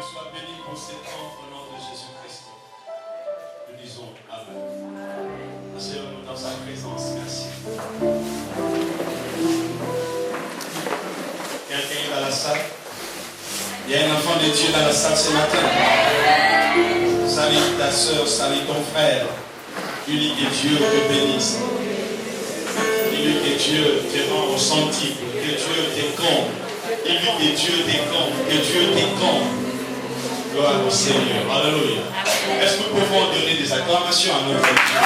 soit béni pour ces temps au nom de Jésus-Christ. Nous disons Amen. Asseyons-nous dans sa présence. Merci. Quelqu'un est dans la salle? Il y a un enfant de Dieu dans la salle ce matin. Salut ta soeur, salut ton frère. Dis-lui que Dieu te bénisse. Dis-lui que Dieu te rend au centime, que Dieu te comble. Dis-lui que Dieu te comble, que Dieu te comble. Gloire au Seigneur. Alléluia. Est-ce que nous pouvons donner des acclamations à notre Dieu?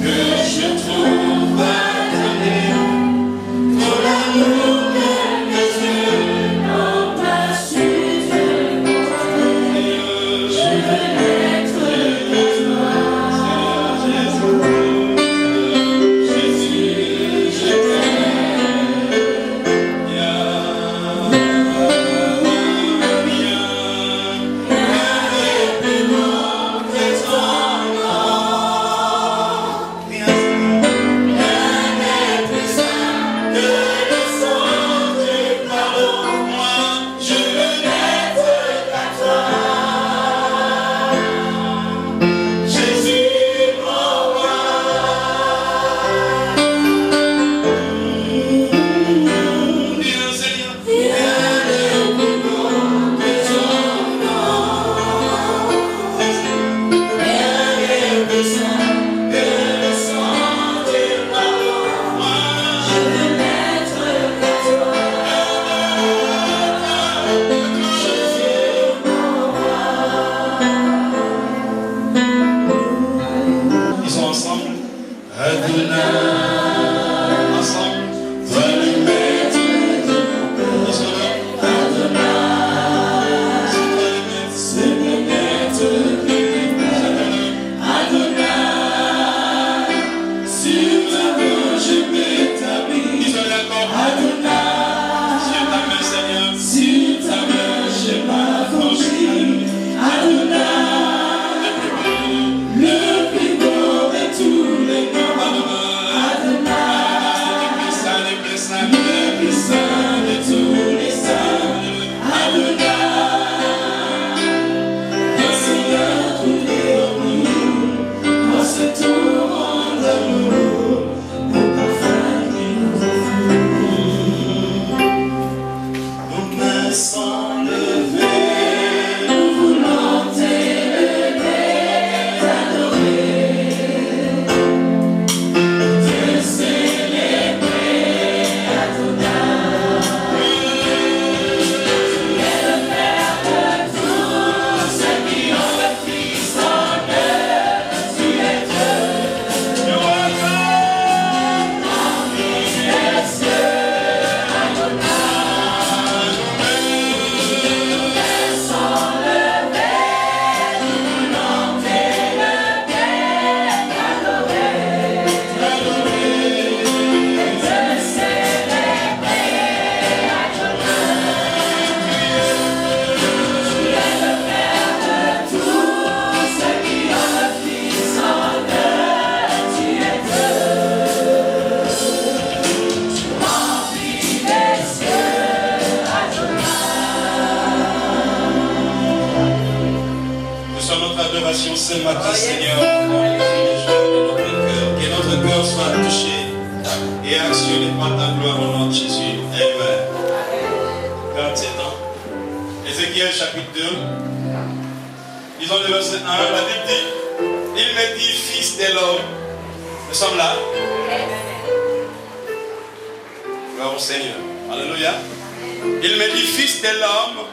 Que je adoration ce matin, Seigneur, dans les cris de joie de notre cœur. Que notre cœur soit touché et actionné par ta gloire au nom de Jésus. Amen. 47 ans. Ézéchiel chapitre 2. Disons le verset 1. La Bible dit, il me dit, fils de l'homme. Nous sommes là. Gloire au Seigneur. Alléluia. Il me dit, fils de l'homme,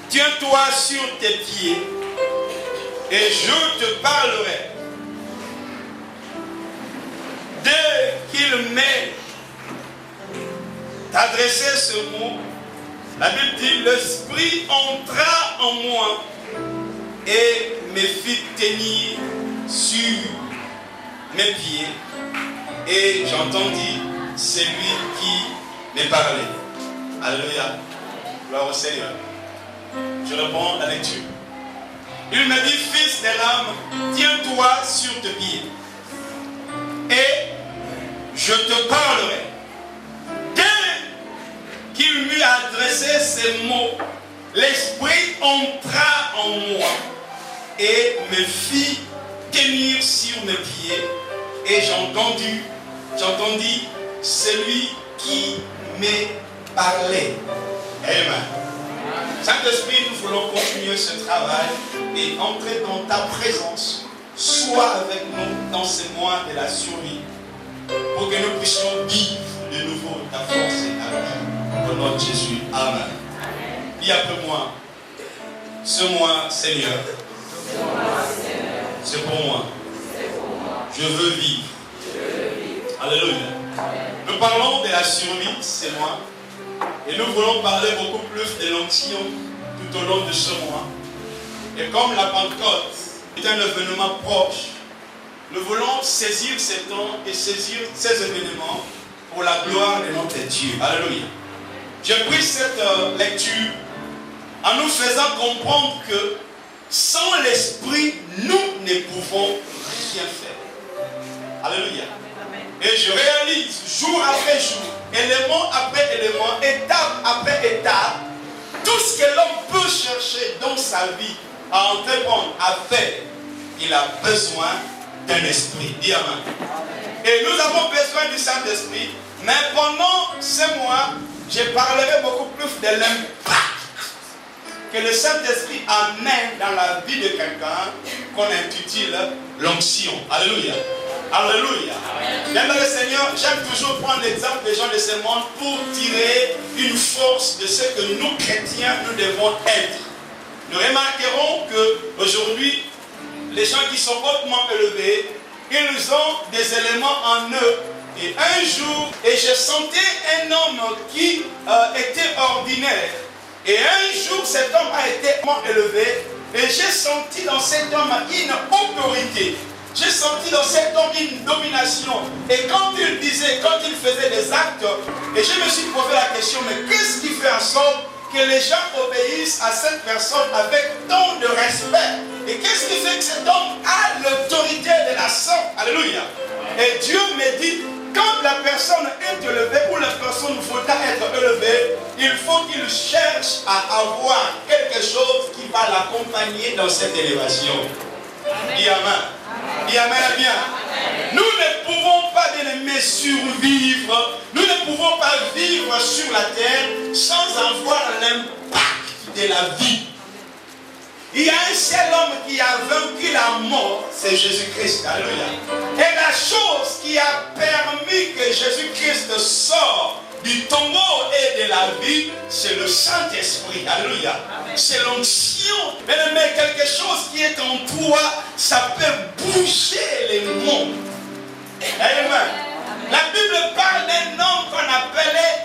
tiens-toi sur tes pieds et je te parlerai. Dès qu'il m'ait adressé ce mot, la Bible dit, l'Esprit entra en moi et me fit tenir sur mes pieds. Et j'entendis celui qui me parlait. Alléluia. Gloire au Seigneur. Je réponds à la lecture. Il me dit, fils de l'homme, tiens-toi sur tes pieds et je te parlerai. Dès qu'il m'eut adressé ces mots, l'Esprit entra en moi et me fit tenir sur mes pieds et j'entendis celui qui me parlait. Amen. Saint-Esprit, nous voulons continuer ce travail et entrer dans ta présence. Sois avec nous dans ces mois de la survie pour que nous puissions vivre de nouveau ta force et ta vie. Au nom de Jésus. Amen. Dis après moi, ce mois, Seigneur, c'est pour moi. Je veux vivre. Alléluia. Nous parlons de la survie, c'est moi. Et nous voulons parler beaucoup plus de l'onction tout au long de ce mois. Et comme la Pentecôte est un événement proche, nous voulons saisir ces temps et saisir ces événements pour la gloire de notre Dieu. Alléluia. J'ai pris cette lecture en nous faisant comprendre que sans l'Esprit, nous ne pouvons rien faire. Alléluia. Et je réalise jour après jour, élément après élément, étape après étape, tout ce que l'homme peut chercher dans sa vie à entreprendre, à faire, il a besoin d'un esprit. Dis amen. Et nous avons besoin du Saint-Esprit, mais pendant ce mois, je parlerai beaucoup plus de l'impact que le Saint-Esprit amène dans la vie de quelqu'un qu'on intitule l'onction. Alléluia. Alléluia. Bien dans le Seigneur, j'aime toujours prendre l'exemple des gens de ce monde pour tirer une force de ce que nous chrétiens, nous devons être. Nous remarquerons qu'aujourd'hui, les gens qui sont hautement élevés, ils ont des éléments en eux. Et un jour, je sentais un homme qui était ordinaire. Et un jour, cet homme a été hautement élevé. Et j'ai senti dans cet homme une autorité. J'ai senti dans cet homme une domination. Et quand il disait, quand il faisait des actes, et je me suis posé la question, mais qu'est-ce qui fait en sorte que les gens obéissent à cette personne avec tant de respect? Et qu'est-ce qui fait que cet homme a l'autorité de la sorte? Alléluia. Et Dieu me dit, quand la personne est élevée ou la personne voudra être élevée, il faut qu'il cherche à avoir quelque chose qui va l'accompagner dans cette élévation. Dis amen. Dis amen bien. Nous ne pouvons pas, bien-aimés, survivre. Nous ne pouvons pas vivre sur la terre sans avoir l'impact de la vie. Il y a un seul homme qui a vaincu la mort, c'est Jésus-Christ. Alléluia. Et la chose qui a permis que Jésus-Christ sorte du tombeau et de la vie, c'est le Saint-Esprit. Alléluia. C'est l'onction. Mais quelque chose qui est en toi, ça peut bouger les mondes. Amen. La Bible parle d'un homme qu'on appelait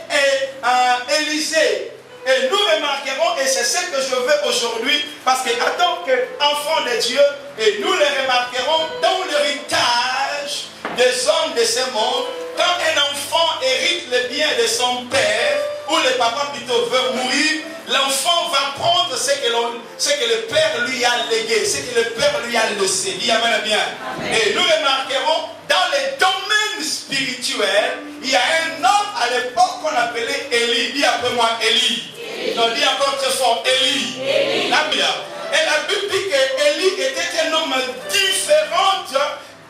Élisée. Et nous remarquerons, et c'est ce que je veux aujourd'hui, parce qu'en tant qu'enfants de Dieu, et nous le remarquerons dans l'héritage des hommes de ce monde, quand un enfant hérite le bien de son père, ou le papa plutôt veut mourir, l'enfant va prendre ce que le père lui a légué, ce que le père lui a laissé. Dis amen bien. Amen. Et nous remarquerons, dans les domaines spirituels, il y a un homme à l'époque qu'on appelait Élie. Dis après moi Élie. Non, dis encore très fort Élie. Et la Bible dit qu'Élie était un comme différente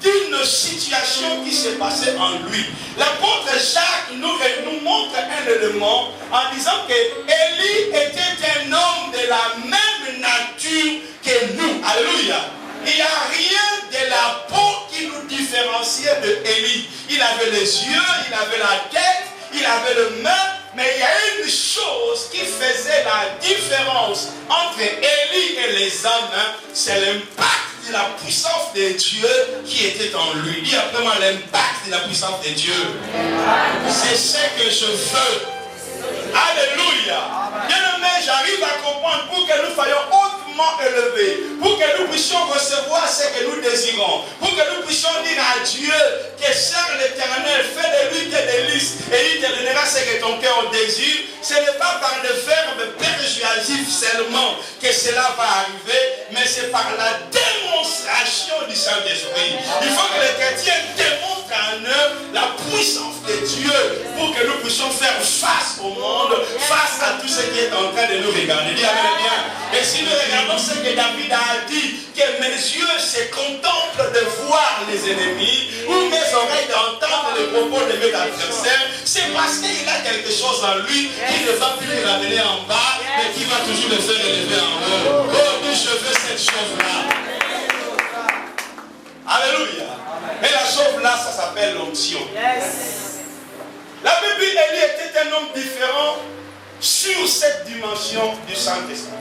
d'une situation qui s'est passée en lui. L'apôtre Jacques nous montre un élément en disant que Élie était un homme de la même nature que nous. Alléluia. Il n'y a rien de la peau qui nous différenciait de Élie. Il avait les yeux, il avait la tête, il avait le main, mais il y a une chose qui faisait la différence entre Élie et les hommes, c'est l'impact de la puissance de Dieu qui était en lui. Dis après moi l'impact de la puissance de Dieu. C'est ce que je veux. Alléluia. Bien-aimé, j'arrive à comprendre pour que nous soyons hautement élevés, pour que nous puissions recevoir ce que nous désirons, pour que nous puissions dire à Dieu que sert l'Éternel, fais de lui tes délices et il te donnera ce que ton cœur désire. Ce n'est pas par le verbe persuasif seulement que cela va arriver, mais c'est par la démonstration du Saint-Esprit. Il faut que les chrétiens démontrent en eux la puissance de Dieu pour que nous puissions faire face au monde, face à tout ce qui est en train de nous regarder. Dis amen bien. Et si nous regardons ce que David a dit, que mes yeux se contemplent de voir les ennemis, ou mes oreilles d'entendre les propos de mes adversaires, c'est parce qu'il a quelque chose en lui qui ne va plus le ramener en bas, mais qui va toujours le faire élever en haut. Oh, je veux cette chose-là. Alléluia. Et la chose-là, ça s'appelle l'onction. La Bible dit Élie était un homme différent sur cette dimension du Saint-Esprit.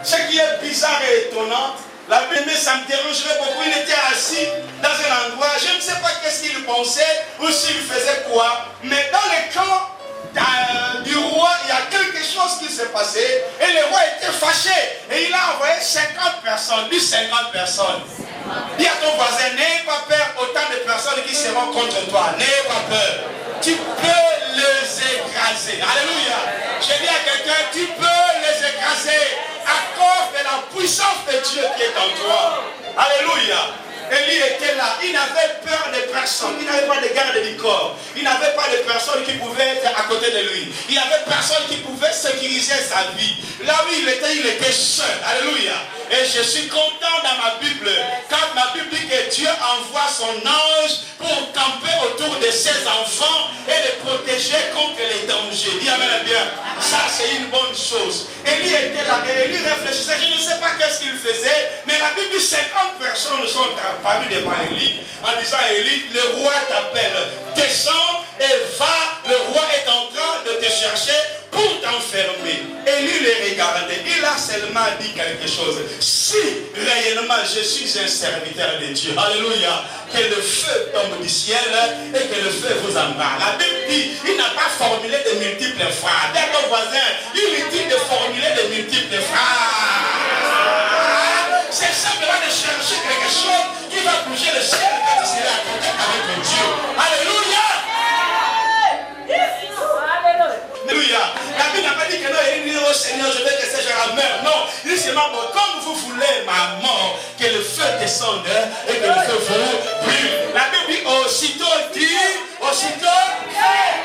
Ce qui est bizarre et étonnant, la Bible, ça me dérangerait beaucoup. Il était assis dans un endroit, je ne sais pas qu'est-ce qu'il pensait ou s'il faisait quoi, mais dans le camp du roi, il y a quelque chose qui s'est passé et le roi était fâché et il a envoyé 50 personnes, dis 50 personnes. Dis à ton voisin, n'aie pas peur, autant de personnes qui seront contre toi, n'aie pas peur. Tu peux les écraser. Alléluia. J'ai dit à quelqu'un, tu peux les écraser à cause de la puissance de Dieu qui est en toi. Alléluia. Élie était là, il n'avait peur de personne, il n'avait pas de garde du corps, il n'avait pas de personne qui pouvait être à côté de lui, il n'y avait personne qui pouvait sécuriser sa vie. Là où il était seul. Alléluia. Et je suis content dans ma Bible, quand ma Bible dit que Dieu envoie son ange pour camper autour de ses enfants et les protéger contre les dangers. Dis amen bien. Ça c'est une bonne chose. Élie était là et Élie réfléchissait, je ne sais pas qu'est-ce qu'il faisait, mais la Bible dit 50 personnes sont apparues devant Élie en disant Élie, le roi t'appelle, descends et va, le roi est en train de te chercher pour t'enfermer. Élie les regardait, il a seulement dit quelque chose. Si réellement je suis un serviteur de Dieu, alléluia, que le feu tombe du ciel et que le feu vous embarque. La Bible dit, il n'a pas formulé de multiples phrases. Dis à ton voisin, inutile de formuler de multiples phrases. C'est simplement de chercher quelque chose qui va bouger le ciel quand il sera en contact avec Dieu. Alléluia. Alléluia. La Bible n'a pas dit que non, il dit au Seigneur, je vais que ces gens meurent. Non, il dit seulement, comme vous voulez ma mort, que le feu descende et que le feu vous brûle. La Bible dit aussitôt dit, aussitôt fait.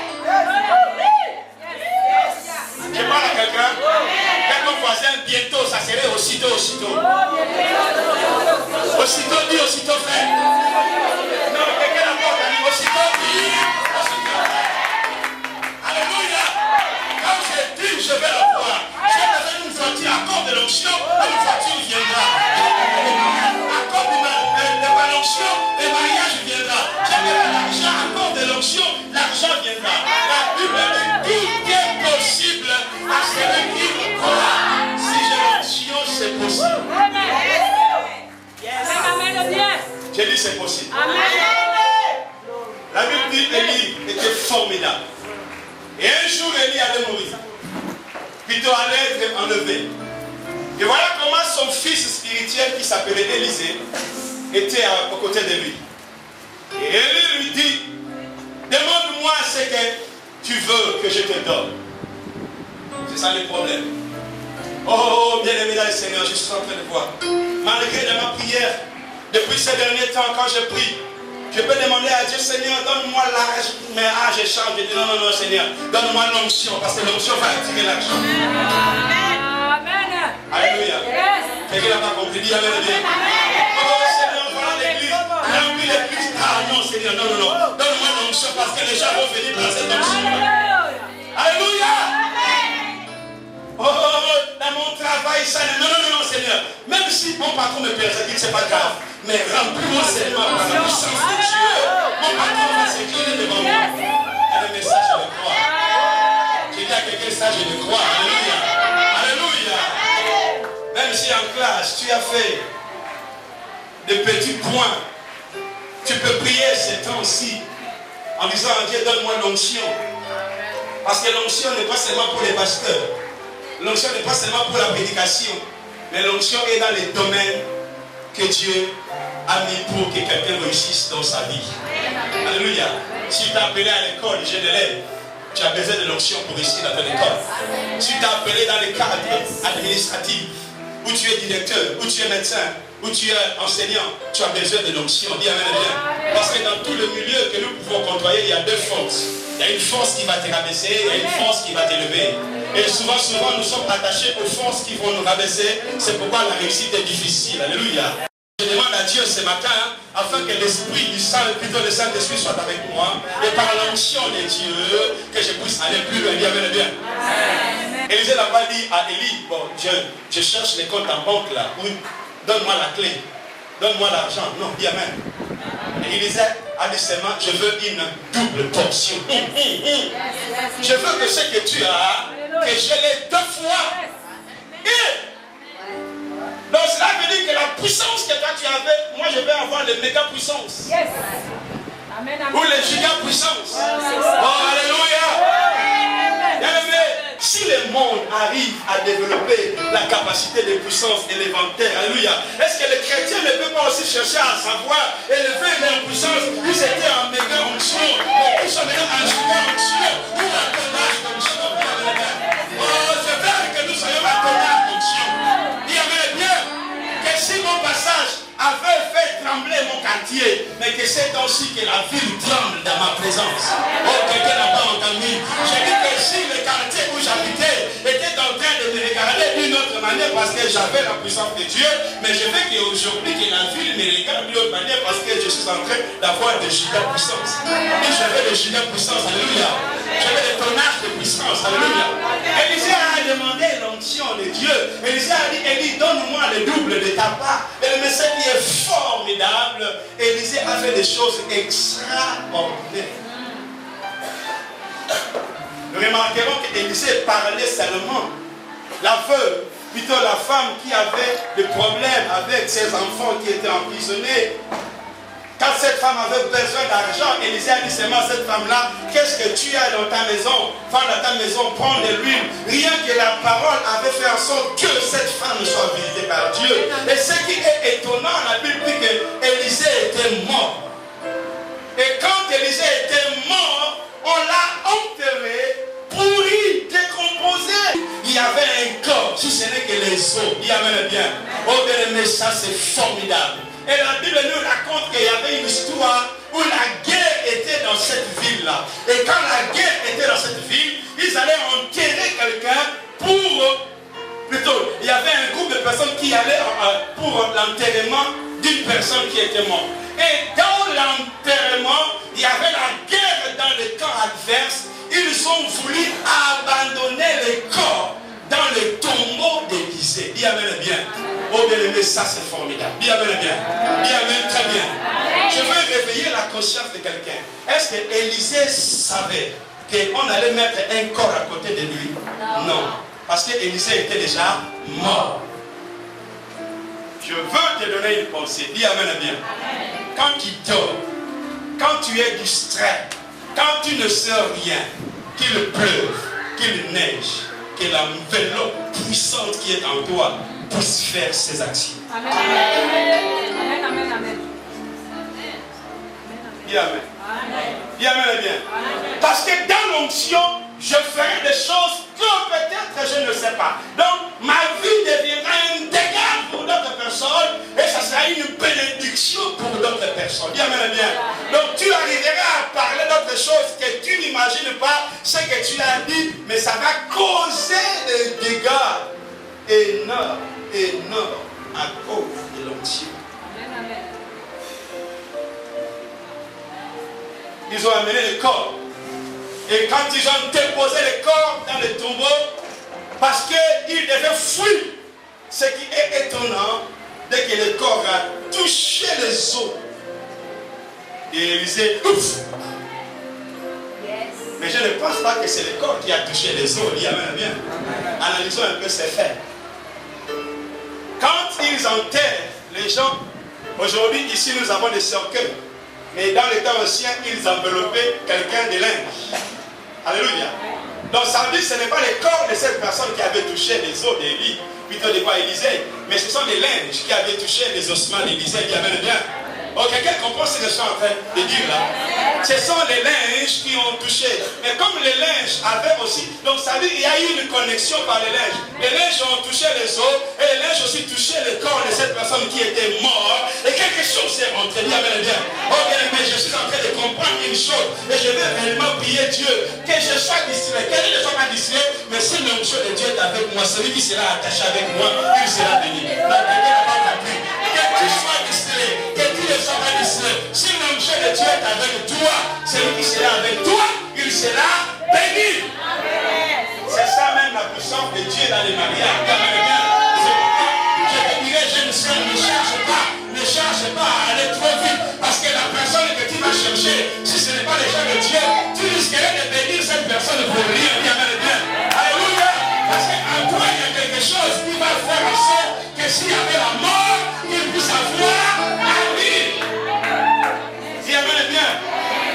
Je parle à quelqu'un. Quand ton voisin, bientôt, ça serait aussitôt, aussitôt. Aussitôt dit, aussitôt fait. Non, quelqu'un n'a pas dit aussitôt dit, aussitôt fait. Alléluia. Quand je dis, je vais la voir. Je vais faire une voiture, à cause de l'onction, une voiture viendra. À cause de l'onction, le mariage viendra. Je vais faire l'argent, à cause de l'onction, l'argent viendra. La Bible dit, tout est possible à celui qui croit. Si j'ai l'onction, c'est possible. J'ai dit c'est possible. La Bible dit Élie était formidable. Et un jour, Élie allait mourir. Plutôt allait être enlevé. Et voilà comment son fils spirituel, qui s'appelait Élisée, était aux côtés de lui. Et Élie lui dit, demande-moi ce que tu veux que je te donne. C'est ça le problème. Oh, bien aimé dans le Seigneur, je suis en train de voir. Malgré de ma prière, depuis ces derniers temps, quand je prie, je peux demander à Dieu, Seigneur, donne-moi l'âge, mais âge change. Je dis non, non, non, Seigneur, donne-moi l'onction, parce que l'onction va attirer l'argent. Amen. Alléluia. Quelqu'un n'a pas compris, dis Amen. Oh, travail ça. Non, Seigneur. Même si mon patron me persécute, c'est pas grave. Mais remplis-moi seulement par la puissance de Dieu. Mon patron va s'incliner devant moi. Et le message, je le crois. Je dis à quelqu'un ça, je le crois. Alléluia. Alléluia. Même si en classe, tu as fait des petits points, tu peux prier ces temps-ci en disant à Dieu, donne-moi l'onction. Parce que l'onction n'est pas seulement pour les pasteurs. L'onction n'est pas seulement pour la prédication. Mais l'onction est dans les domaines que Dieu a mis pour que quelqu'un réussisse dans sa vie. Alléluia. Si tu t'es appelé à l'école, je l'élève, tu as besoin de l'onction pour réussir dans ton école. Si tu t'es appelé dans les cadres administratifs, où tu es directeur, où tu es médecin, où tu es enseignant, tu as besoin de l'onction. Dis amen, bien. Parce que dans tout le milieu que nous pouvons côtoyer, il y a deux forces. Il y a une force qui va te rabaisser, il y a une force qui va t'élever. Et souvent, nous sommes attachés aux forces qui vont nous rabaisser. C'est pourquoi la réussite est difficile. Alléluia. Je demande à Dieu ce matin, afin que l'Esprit du Saint, plutôt le Saint-Esprit soit avec moi, et par l'onction de Dieu, que je puisse aller plus loin. Dis amen, bien. Élisée n'a pas dit à Élie, bon, je cherche les comptes en banque là, donne-moi la clé, donne-moi l'argent. Non, dis amen. Et Élisée a dit seulement, je veux une double portion. Je veux que ce que tu as, que je l'ai 2 fois. Donc cela veut dire que la puissance que toi tu avais, moi je vais avoir les méga puissances. Yes. Amen, amen. Ou les giga puissances. Oh, alléluia. Bien-aimé, si le monde arrive à développer la capacité de puissance élémentaire, alléluia, est-ce que les chrétiens ne peuvent pas aussi chercher à savoir élever leur puissance? Ils étaient en méga onction, mais ils sont maintenant en giga onction, ou en tonnage d'onction. Oh, je veux que nous soyons en tonnage d'onction. Il y avait bien que si mon passage avait fait trembler mon quartier, mais que c'est aussi que la ville tremble dans ma présence. Oh, quelqu'un n'a pas entendu. J'ai dit que si le quartier où j'habitais était en train de me regarder d'une autre manière parce que j'avais la puissance de Dieu, mais je veux qu'aujourd'hui que la ville me regarde d'une autre manière parce que je suis en train d'avoir de giga puissance. Et j'avais de giga puissance, alléluia. J'avais des tonnages de puissance, alléluia. Élisée a demandé l'onction de Dieu. Élisée a dit, Élie, donne-moi le double de ta part. Et le message qui est formidable, Élisée a fait des choses extraordinaires. Nous remarquerons qu'Élisée parlait seulement. La veuve, plutôt la femme qui avait des problèmes avec ses enfants qui étaient emprisonnés. Quand cette femme avait besoin d'argent, Élisée a dit seulement à cette femme-là, qu'est-ce que tu as dans ta maison? Va dans ta maison, prends de l'huile. Rien que la parole avait fait en sorte que cette femme soit visitée par Dieu. Et ce qui est étonnant, la Bible dit qu'Élisée était mort. Et quand Élisée était mort, on l'a enterré, pourri, décomposé. Il y avait un corps, si ce n'est que les os. Il y avait bien. Oh bien aimé, ça c'est formidable. Et la Bible nous raconte qu'il y avait une histoire où la guerre était dans cette ville-là. Et quand la guerre était dans cette ville, ils allaient enterrer quelqu'un plutôt, il y avait un groupe de personnes qui allaient pour l'enterrement d'une personne qui était morte. Et dans l'enterrement, il y avait la guerre dans le camp adverse. Ils ont voulu abandonner les corps dans le tombeau d'Élisée. Dis amen bien. Oh bien aimé, ça c'est formidable. Dis amen bien. Dis amen très bien. Je veux réveiller la conscience de quelqu'un. Est-ce que Élisée savait qu'on allait mettre un corps à côté de lui? Non. Parce que Élisée était déjà mort. Je veux te donner une pensée. Dis amen bien. Quand tu dors, quand tu es distrait, quand tu ne sais rien, qu'il pleuve, qu'il neige, que l'enveloppe puissante qui est en toi puisse faire ses actions. Amen. Amen. Amen. Amen. Dis amen. Dis amen bien. Parce que dans l'onction, je ferai des choses que peut-être je ne sais pas. Donc, ma vie deviendra un dégât pour d'autres personnes et ça sera une bénédiction pour d'autres personnes. Dis amen bien. Donc, tu arriveras à parler d'autres choses que tu n'imagines pas ce que tu as dit, mais ça va causer des dégâts énormes à cause de l'onction. Ils ont amené le corps. Et quand ils ont déposé le corps dans le tombeau, parce qu'ils devaient fuir, ce qui est étonnant, dès que le corps a touché les os, et Élisée, ouf! Mais je ne pense pas que c'est le corps qui a touché les os. Il y a même bien. Analysons un peu ces faits. Quand ils enterrent les gens, aujourd'hui, ici, nous avons des cercueils. Mais dans les temps anciens, ils enveloppaient quelqu'un de linge. Alléluia. Donc ça veut dire que ce n'est pas le corps de cette personne qui avait touché les os d'Élie, plutôt de quoi Élisée, mais ce sont les linges qui avaient touché les ossements d'Élisée. Il y avait le bien. Ok, quelqu'un comprend ce que je suis en train de dire là? Ce sont les linges qui ont touché. Mais comme les linges avaient aussi, donc ça veut dire qu'il y a eu une connexion par les linges. Les linges ont touché les os et les linges aussi touché le corps de cette personne qui était morte. Et quelque chose s'est rentré. Bien, bien. Oh bien, mais je suis en train de comprendre une chose. Et je vais réellement prier Dieu. Que je sois distrait, que je ne sois pas distrait. Mais si l'onction de Dieu est avec moi, celui qui sera attaché avec moi, il sera béni. Que tu sois distrait, que tu ne sois pas distrait. Si l'onction de Dieu est avec toi, celui qui sera avec toi, il sera béni. C'est ça même la puissance de Dieu dans les mariages. Je te dirais, jeune soeur, ne cherche pas à aller trop vite. Parce que la personne que tu vas chercher, si ce n'est pas le gens de Dieu, tu risquerais de bénir cette personne pour rien. Alléluia. Parce qu'en toi, il y a quelque chose qui va faire en sorte que s'il y avait la mort, qu'il puisse avoir la vie. Si amen bien.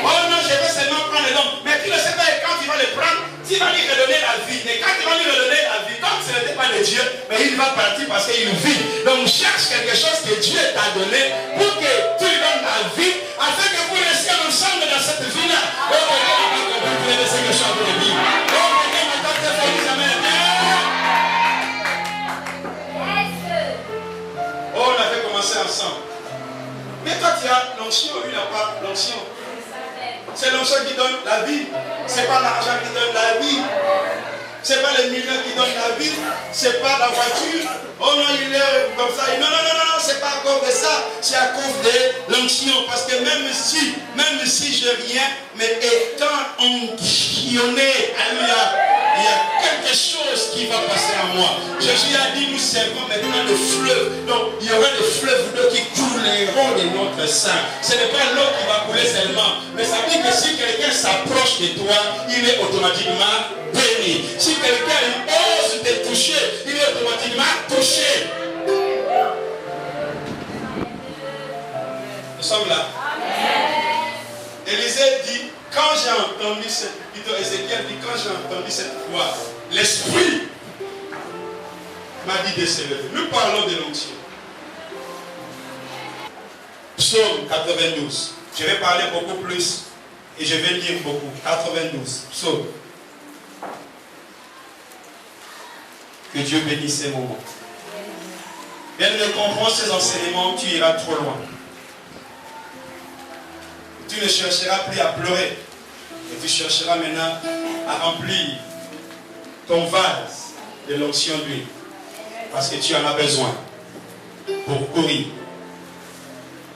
Oh non, je vais seulement prendre le don. Mais tu ne sais pas quand tu vas le prendre, tu vas lui redonner la vie. Mais quand tu vas lui redonner la vie, comme ce n'était pas de Dieu, mais il va partir parce qu'il vit. Donc cherche quelque chose que Dieu t'a donné pour que tu lui donnes la vie, afin que vous restiez ensemble dans cette vie-là. Oh, vous comprenez ce que je suis en train de dire. Oh, oh, on avait commencé ensemble. Mais toi, tu as l'onction, lui n'a pas l'onction. C'est l'onction qui donne la vie. Ce n'est pas l'argent qui donne la vie. Ce n'est pas les millions qui donnent la vie. Ce n'est pas la voiture. Oh non, il est comme ça. Non, ce n'est pas à cause de ça. C'est à cause de l'onction. Parce que même si je rien, mais étant onction,né, alléluia, il y a quelque chose qui va passer en moi. Jésus a dit, nous servons maintenant le fleuve. Donc, il y aura des fleuves d'eau qui couleront de notre sein. Ce n'est pas l'eau qui va couler seulement. Mais ça veut dire que si quelqu'un s'approche de toi, il est automatiquement béni. Si quelqu'un ose te toucher, il est automatiquement touché. Nous sommes là. Élisée dit, quand j'ai entendu plutôt Ézéchiel dit, quand j'ai entendu cette voix, l'esprit m'a dit de se lever. Nous parlons de l'onction. Psaume 92. Je vais parler beaucoup plus et je vais lire beaucoup. 92. Psaume. Que Dieu bénisse ces moments. Bien de comprendre ces enseignements, tu iras trop loin. Tu ne chercheras plus à pleurer. Et tu chercheras maintenant à remplir ton vase de l'onction d'huile. Parce que tu en as besoin pour courir,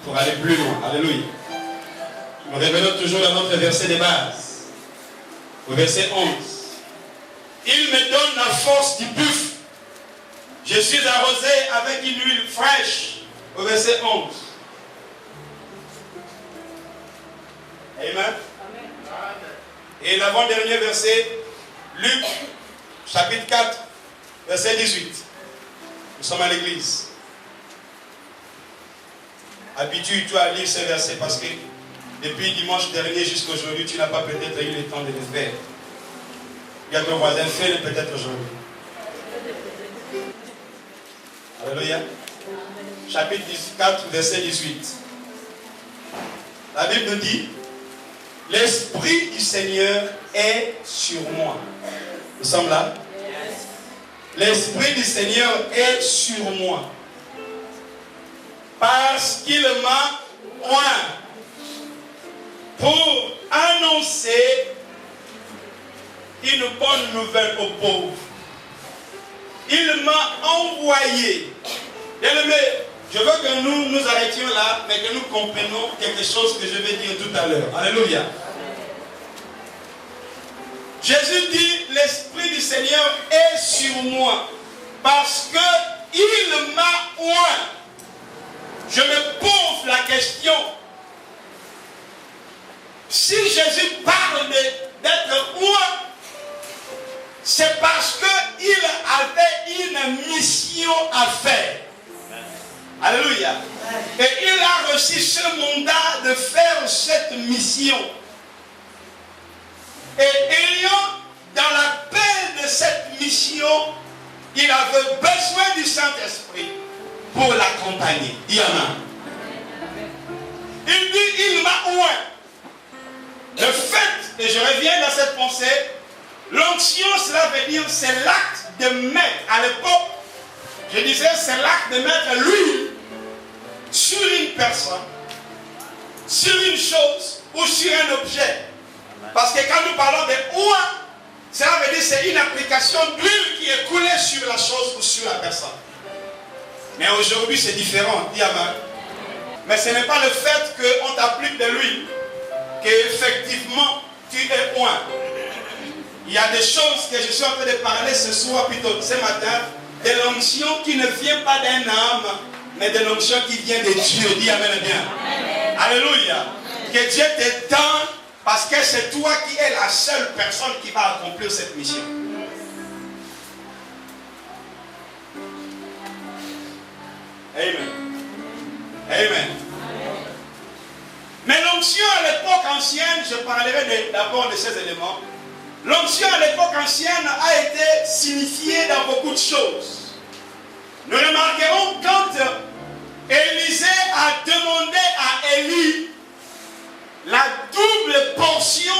pour aller plus loin. Alléluia. Nous revenons toujours dans notre verset de base. Au verset 11. Il me donne la force du buffle. Je suis arrosé avec une huile fraîche. Au verset 11. Amen. Et l'avant-dernier verset, Luc, chapitre 4, verset 18. Nous sommes à l'église. Habitue-toi à lire ces versets parce que depuis dimanche dernier jusqu'à aujourd'hui, tu n'as pas peut-être eu le temps de le faire. Il y a ton voisin, fais-le peut-être aujourd'hui. Alléluia. Chapitre 4, verset 18. La Bible nous dit, l'Esprit du Seigneur est sur moi. Nous sommes là. L'Esprit du Seigneur est sur moi. Parce qu'il m'a oint pour annoncer une bonne nouvelle aux pauvres. Il m'a envoyé. Bien-aimé, je veux que nous arrêtions là, mais que nous comprenions quelque chose que je vais dire tout à l'heure. Alléluia. Jésus dit, l'Esprit du Seigneur est sur moi, parce qu'il oint, je me pose la question, si Jésus parle d'être oint, c'est parce qu'il avait une mission à faire. Alléluia. Et il a reçu ce mandat de faire cette mission. Et ayant dans la paix de cette mission, il avait besoin du Saint-Esprit pour l'accompagner. Il y en a. Il dit, il m'a oint. Le fait, et je reviens dans cette pensée, l'onction, cela veut dire, c'est l'acte de mettre, à l'époque, je disais, c'est l'acte de mettre l'huile sur une personne, sur une chose ou sur un objet. Parce que quand nous parlons de oint, cela veut dire c'est une application d'huile qui est coulée sur la chose ou sur la personne. Mais aujourd'hui c'est différent, dis amen. Mais ce n'est pas le fait qu'on t'applique de l'huile qu'effectivement tu es oint. Il y a des choses que je suis en train de parler ce soir, plutôt ce matin, de l'onction qui ne vient pas d'un homme, mais de l'onction qui vient de Dieu. Dis amen bien. Amen. Alléluia. Que Dieu t'étende parce que c'est toi qui es la seule personne qui va accomplir cette mission. Amen. Amen. Mais l'onction à l'époque ancienne, je parlerai d'abord de ces éléments. L'onction à l'époque ancienne a été signifiée dans beaucoup de choses. Nous remarquerons quand Élisée a demandé à Élie la double portion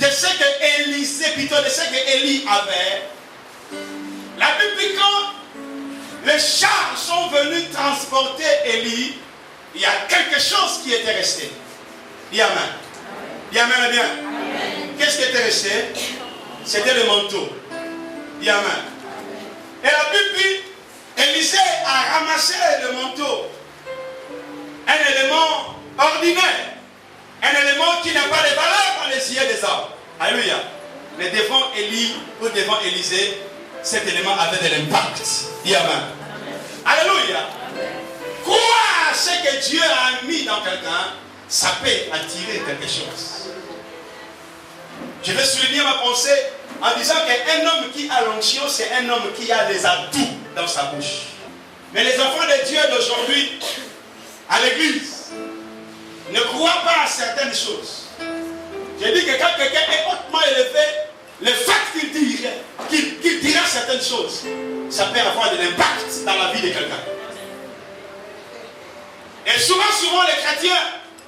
de ce que Élisée, plutôt de ce que Élie avait. La Bible dit quand les chars sont venus transporter Élie, il y a quelque chose qui était resté. Dis amen. Dis amen bien. Qu'est-ce qui était resté? C'était le manteau. Dis amen. Et la Bible dit, Élisée a ramassé le manteau. Un élément ordinaire. Un élément qui n'a pas de valeur dans les yeux des hommes. Alléluia. Mais devant Élie ou devant Élisée, cet élément avait de l'impact. Dis amen. Alléluia. Croire ce que Dieu a mis dans quelqu'un, ça peut attirer quelque chose. Je vais souligner ma pensée en disant qu'un homme qui a l'onction, c'est un homme qui a des atouts dans sa bouche. Mais les enfants de Dieu d'aujourd'hui, à l'église, ne croient pas à certaines choses. Je dis que quand quelqu'un est hautement élevé, le fait qu'il dira certaines choses, ça peut avoir de l'impact dans la vie de quelqu'un. Et souvent, les chrétiens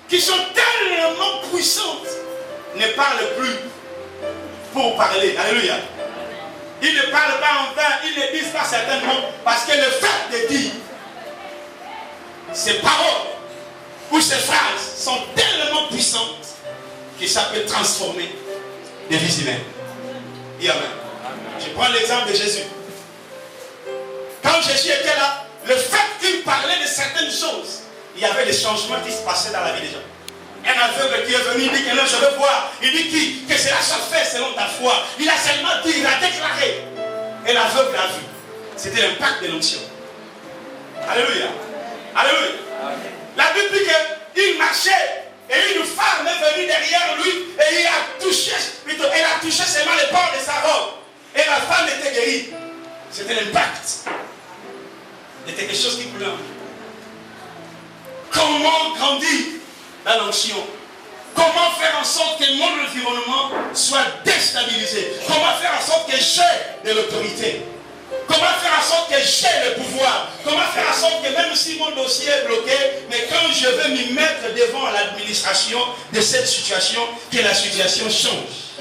qui sont tellement puissants ne parlent plus pour parler. Alléluia. Ils ne parlent pas en vain, ils ne disent pas certains mots, parce que le fait de dire ces paroles ou ces phrases sont tellement puissantes que ça peut transformer des vies humaines. Dis amen. Je prends l'exemple de Jésus. Quand Jésus était là, le fait qu'il parlait de certaines choses, il y avait des changements qui se passaient dans la vie des gens. Un aveugle qui est venu, il dit que non, je veux voir. Il dit qui? Que cela soit fait selon ta foi. Il a seulement dit, il a déclaré. Et l'aveugle a vu. C'était l'impact de l'onction. Alléluia. Alléluia. La Bible dit qu'il marchait et une femme est venue derrière lui et il a touché, plutôt, elle a touché seulement le port de sa robe. Et la femme était guérie. C'était l'impact. C'était quelque chose qui coulait. Comment grandir dans l'onction? Comment faire en sorte que mon environnement soit déstabilisé? Comment faire en sorte que j'ai de l'autorité? Comment faire en sorte que j'ai le pouvoir? Comment faire en sorte que même si mon dossier est bloqué, mais quand je veux m'y mettre devant l'administration de cette situation, que la situation change?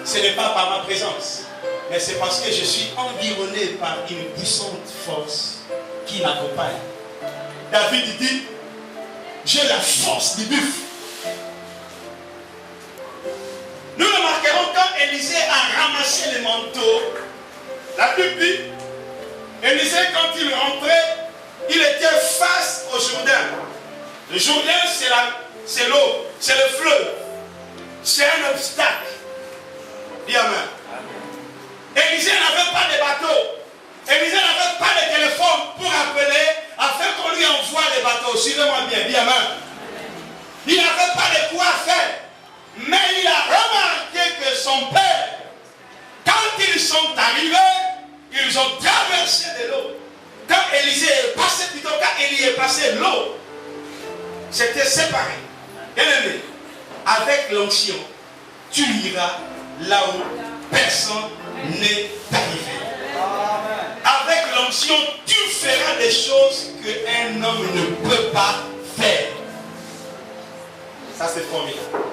Ce n'est pas par ma présence, mais c'est parce que je suis environné par une puissante force qui m'accompagne. David dit, j'ai la force du buffle. Nous remarquerons quand Élisée a ramassé les manteaux, la Bible dit, Élisée quand il rentrait, il était face au Jourdain. Le Jourdain c'est l'eau, c'est le fleuve, c'est un obstacle. Dis amen. Élisée n'avait pas de bateau, Élisée n'avait pas de téléphone pour appeler Dis amen. Il n'avait pas de quoi faire. Mais il a remarqué que son père, quand ils sont arrivés, ils ont traversé de l'eau. Quand Élisée est passé, plutôt quand Élie est passé, l'eau s'était séparée. Bien aimé, avec l'onction, tu iras là où personne n'est arrivé. Avec l'onction, tu feras des choses qu'un homme ne peut pas faire. Ça, c'est formidable.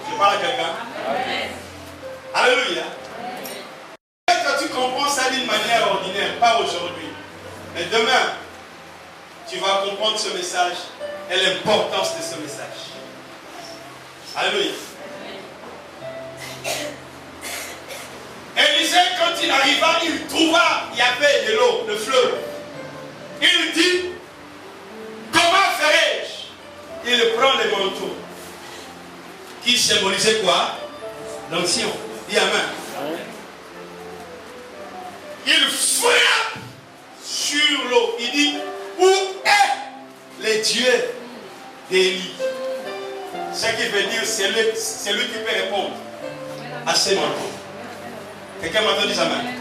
Je parle à quelqu'un. Alléluia. Quand tu comprends ça d'une manière ordinaire, pas aujourd'hui, mais demain, tu vas comprendre ce message et l'importance de ce message. Alléluia. Élisée, quand il arriva, il trouva, il y avait de l'eau, le fleuve. Il dit, comment ferai-je? Il prend le manteau, qui symbolisait quoi? L'onction. Dis amen. Il frappe sur l'eau. Il dit, où est le Dieu d'Élie? Ce qui veut dire, c'est lui qui peut répondre à ces manteaux. Quelqu'un m'entend dire amen.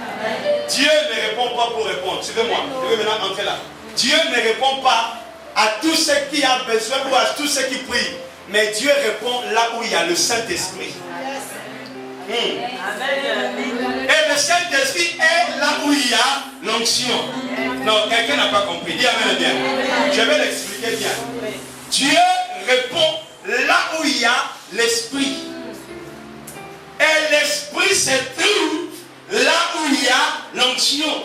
Dieu ne répond pas pour répondre. Suivez-moi. Je vais maintenant entrer là. Dieu ne répond pas à tous ceux qui ont besoin ou à tous ceux qui prient. Mais Dieu répond là où il y a le Saint-Esprit. Et le Saint-Esprit est là où il y a l'onction. Non, quelqu'un n'a pas compris. Dis amen bien. Je vais l'expliquer bien. Dieu répond là où il y a l'Esprit. Et l'Esprit se trouve là où il y a l'onction.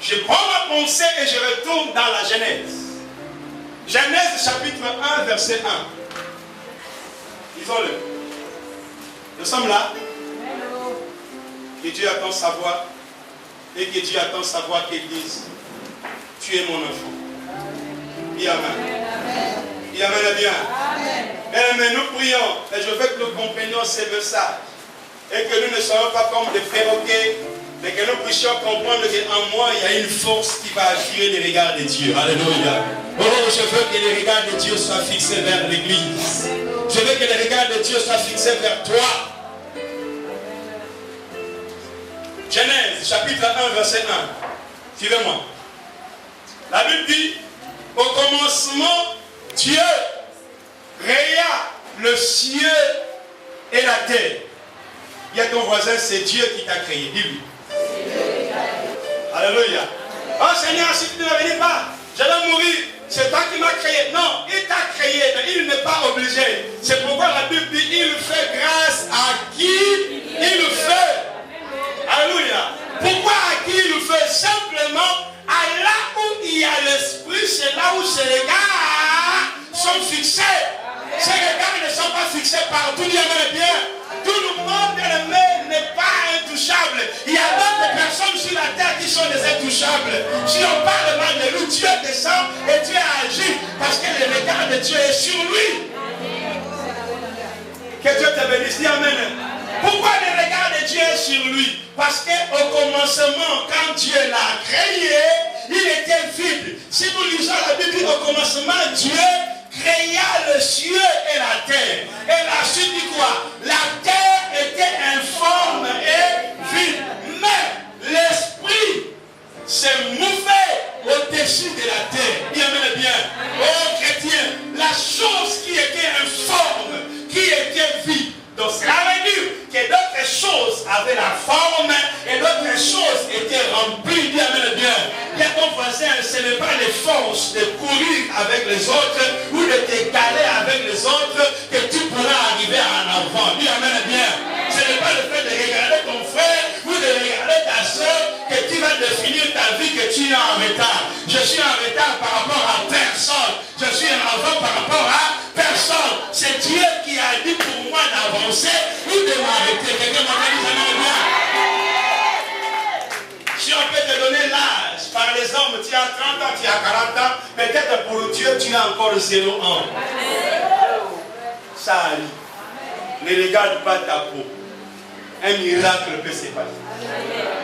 Je prends ma pensée et je retourne dans la Genèse. Genèse chapitre 1, verset 1. Lisons-le. Nous sommes là. Que Dieu attend sa voix. Et que Dieu attend sa voix qu'il dise, tu es mon enfant. Dis amen. Dis amen bien. Mais nous prions. Et je veux que nous comprenions ces messages. Et que nous ne soyons pas comme des perroquets. Mais que nous puissions comprendre qu'en moi, il y a une force qui va attirer les regards de Dieu. Alléluia. Oh, je veux que les regards de Dieu soient fixés vers l'église. Je veux que les regards de Dieu soient fixés vers toi. Genèse, chapitre 1, verset 1. Suivez-moi. La Bible dit, au commencement, Dieu créa le ciel et la terre. Il y a ton voisin, c'est Dieu qui t'a créé. Dis-lui. Alléluia. Oh Seigneur, si tu ne venais pas, j'allais mourir. C'est toi qui m'as créé. Non, il t'a créé, mais il n'est pas obligé. C'est pourquoi la Bible dit, il fait grâce à qui il le fait. Alléluia. Pourquoi à qui il le fait? Simplement, à là où il y a l'esprit, c'est là où ses regards sont fixés. Ces regards ne sont pas fixés partout. Dieu bien. Tout le monde n'est pas intouchable. Il y a d'autres personnes sur la terre qui sont des intouchables. Si on parle mal de lui, Dieu descend et Dieu agit parce que le regard de Dieu est sur lui. Que Dieu te bénisse. Dis amen. Pourquoi le regard de Dieu est sur lui? Parce qu'au commencement, quand Dieu l'a créé, il était vide. Si nous lisons la Bible, au commencement, Dieu créa le ciel et la terre. Et la suite dit quoi? La terre était informe et vide. Mais l'esprit s'est mouvé au-dessus de la terre. Bien, bien. Oh chrétien, la chose qui était informe, qui était vide. Donc cela veut dire que d'autres choses avaient la forme et d'autres choses étaient remplies. Bien, bien. Bien, ton voisin, ce n'est pas les forces de courir avec les autres ou de t'égaler avec les autres que tu pourras arriver en avant. Bien, bien. Ce n'est pas le fait de regarder ton frère ou de regarder ta soeur que tu vas définir ta vie que tu es en retard. Je suis en retard par rapport à personne. Je suis en avant par rapport à personne. C'est Dieu qui a dit pour moi d'avancer ou de m'arrêter. Quelqu'un m'a dit jamais bien. Si on peut te donner l'âge, par les hommes, tu as 30 ans, tu as 40 ans, peut-être pour Dieu, tu as encore 0 ans. Ça arrive. Ne regarde pas ta peau. Un miracle peut se passer.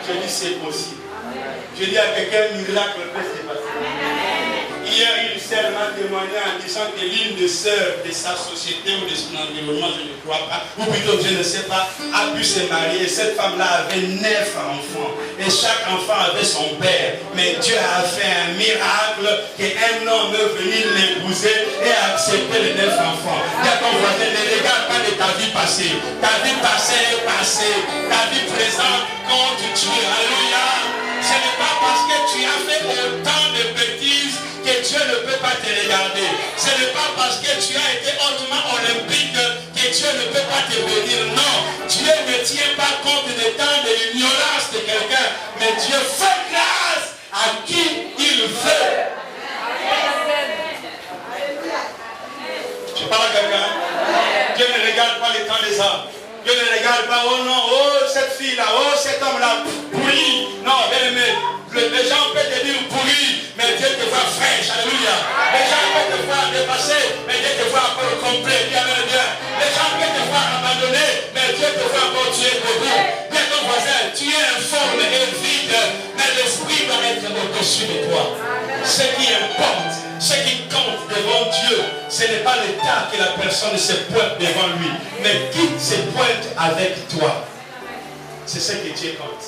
Je dis c'est possible. Je dis à quelqu'un, un miracle peut se passer. Il y Hier, une sœur m'a témoigné en disant que l'une des sœurs de sa société ou de son environnement, je ne crois pas, ou plutôt je ne sais pas, a pu se marier. Cette femme-là avait 9 enfants et chaque enfant avait son père. Mais Dieu a fait un miracle qu'un homme est venu l'épouser et a accepté les 9 enfants. Dis à ton voisin, ne regarde pas de ta vie passée. Ta vie passée est passée. Ta vie présente compte Dieu. Alléluia. Ce n'est pas parce que tu as fait autant de bêtises que Dieu ne peut pas te regarder. Ce n'est pas parce que tu as été hautement olympique que Dieu ne peut pas te bénir. Non, Dieu ne tient pas compte des temps de l'ignorance de quelqu'un, mais Dieu fait grâce à qui il veut. Je parle à quelqu'un. Dieu ne regarde pas les temps des hommes. Dieu ne regarde pas, oh non, oh cette fille-là, oh cet homme-là, pourri. Non, bien aimé, les gens peuvent te dire pourri, mais Dieu te voit fraîche, alléluia. Les gens peuvent te voir dépassé, mais Dieu te voit encore complet, bien, bien, bien. Les gens peuvent te voir abandonné, mais Dieu te voit encore tuer debout. Bien ton voisin, tu es informe et vide, mais l'esprit va être au-dessus de toi. Ce qui importe, ce qui compte devant Dieu, ce n'est pas l'état que la personne se pointe devant lui, mais qui se pointe avec toi. C'est ce que Dieu compte.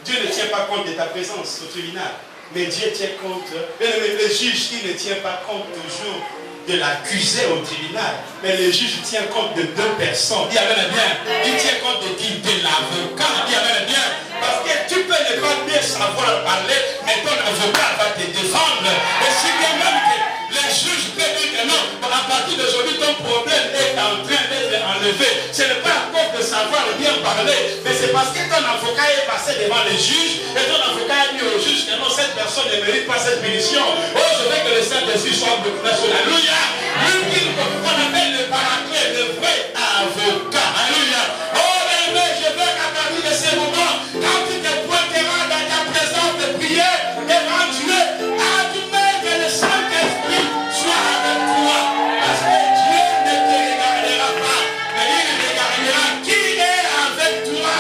Dieu ne tient pas compte de ta présence au tribunal, mais Dieu tient compte. Le juge, il ne tient pas compte toujours de l'accusé au tribunal, mais le juge tient compte de 2 personnes. Dis amen bien. Il tient compte de qui? De l'avocat. Dis amen bien. Parce que tu peux ne pas bien savoir parler, mais ton avocat va te défendre. Et si bien même que les juges peuvent dire que non, à partir d'aujourd'hui, ton problème est en train d'être enlevé. Ce n'est pas à cause de savoir bien parler, mais c'est parce que ton avocat est passé devant les juges et ton avocat a dit au juge que non, cette personne ne mérite pas cette punition. Oh, je veux que le Saint-Esprit soit glorifié sur alléluia. Lui qu'on appelle le paraclet, le vrai avocat. Alléluia. Oh, mais je veux qu'à partir de ces moments, quand tu te pointeras dans ta présence de prière devant Dieu, admets que le Saint-Esprit soit avec toi. Parce que Dieu ne te regardera pas, mais il regardera qui est avec toi.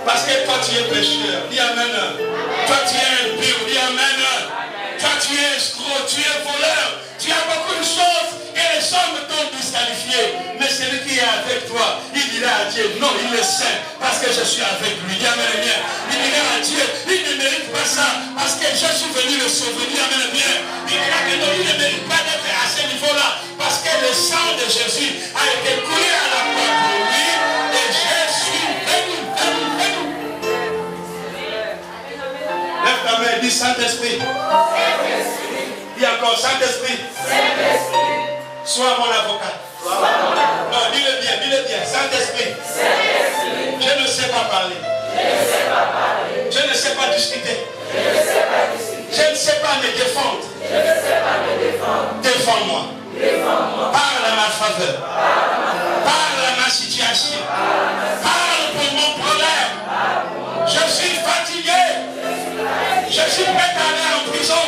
Parce que toi tu es pécheur. Dis amen. Toi tu es impur. Dis amen. Toi tu es escroc, tu es voleur. Tu as beaucoup de choses et les hommes t'ont disqualifié. Mais celui qui est avec toi, il dira à Dieu, non, il est saint parce que je suis avec lui. Dis amen bien. Il dira à Dieu, il ne mérite pas ça parce que je suis venu le sauver. Dis amen bien. Il dira que non, il ne mérite pas d'être à ce niveau-là parce que le sang de Jésus a été coulé à la croix pour lui et je suis venu. Lève ta main, dis Saint-Esprit. Dis encore Saint-Esprit. Sois mon avocat. Non, dis-le bien. Saint-Esprit. Je ne sais pas parler. Je ne sais pas discuter. Je ne sais pas me défendre. Défends-moi. Parle à ma faveur. Parle à ma situation. Parle pour mon problème. Je suis fatigué. Je suis prêt à aller en prison.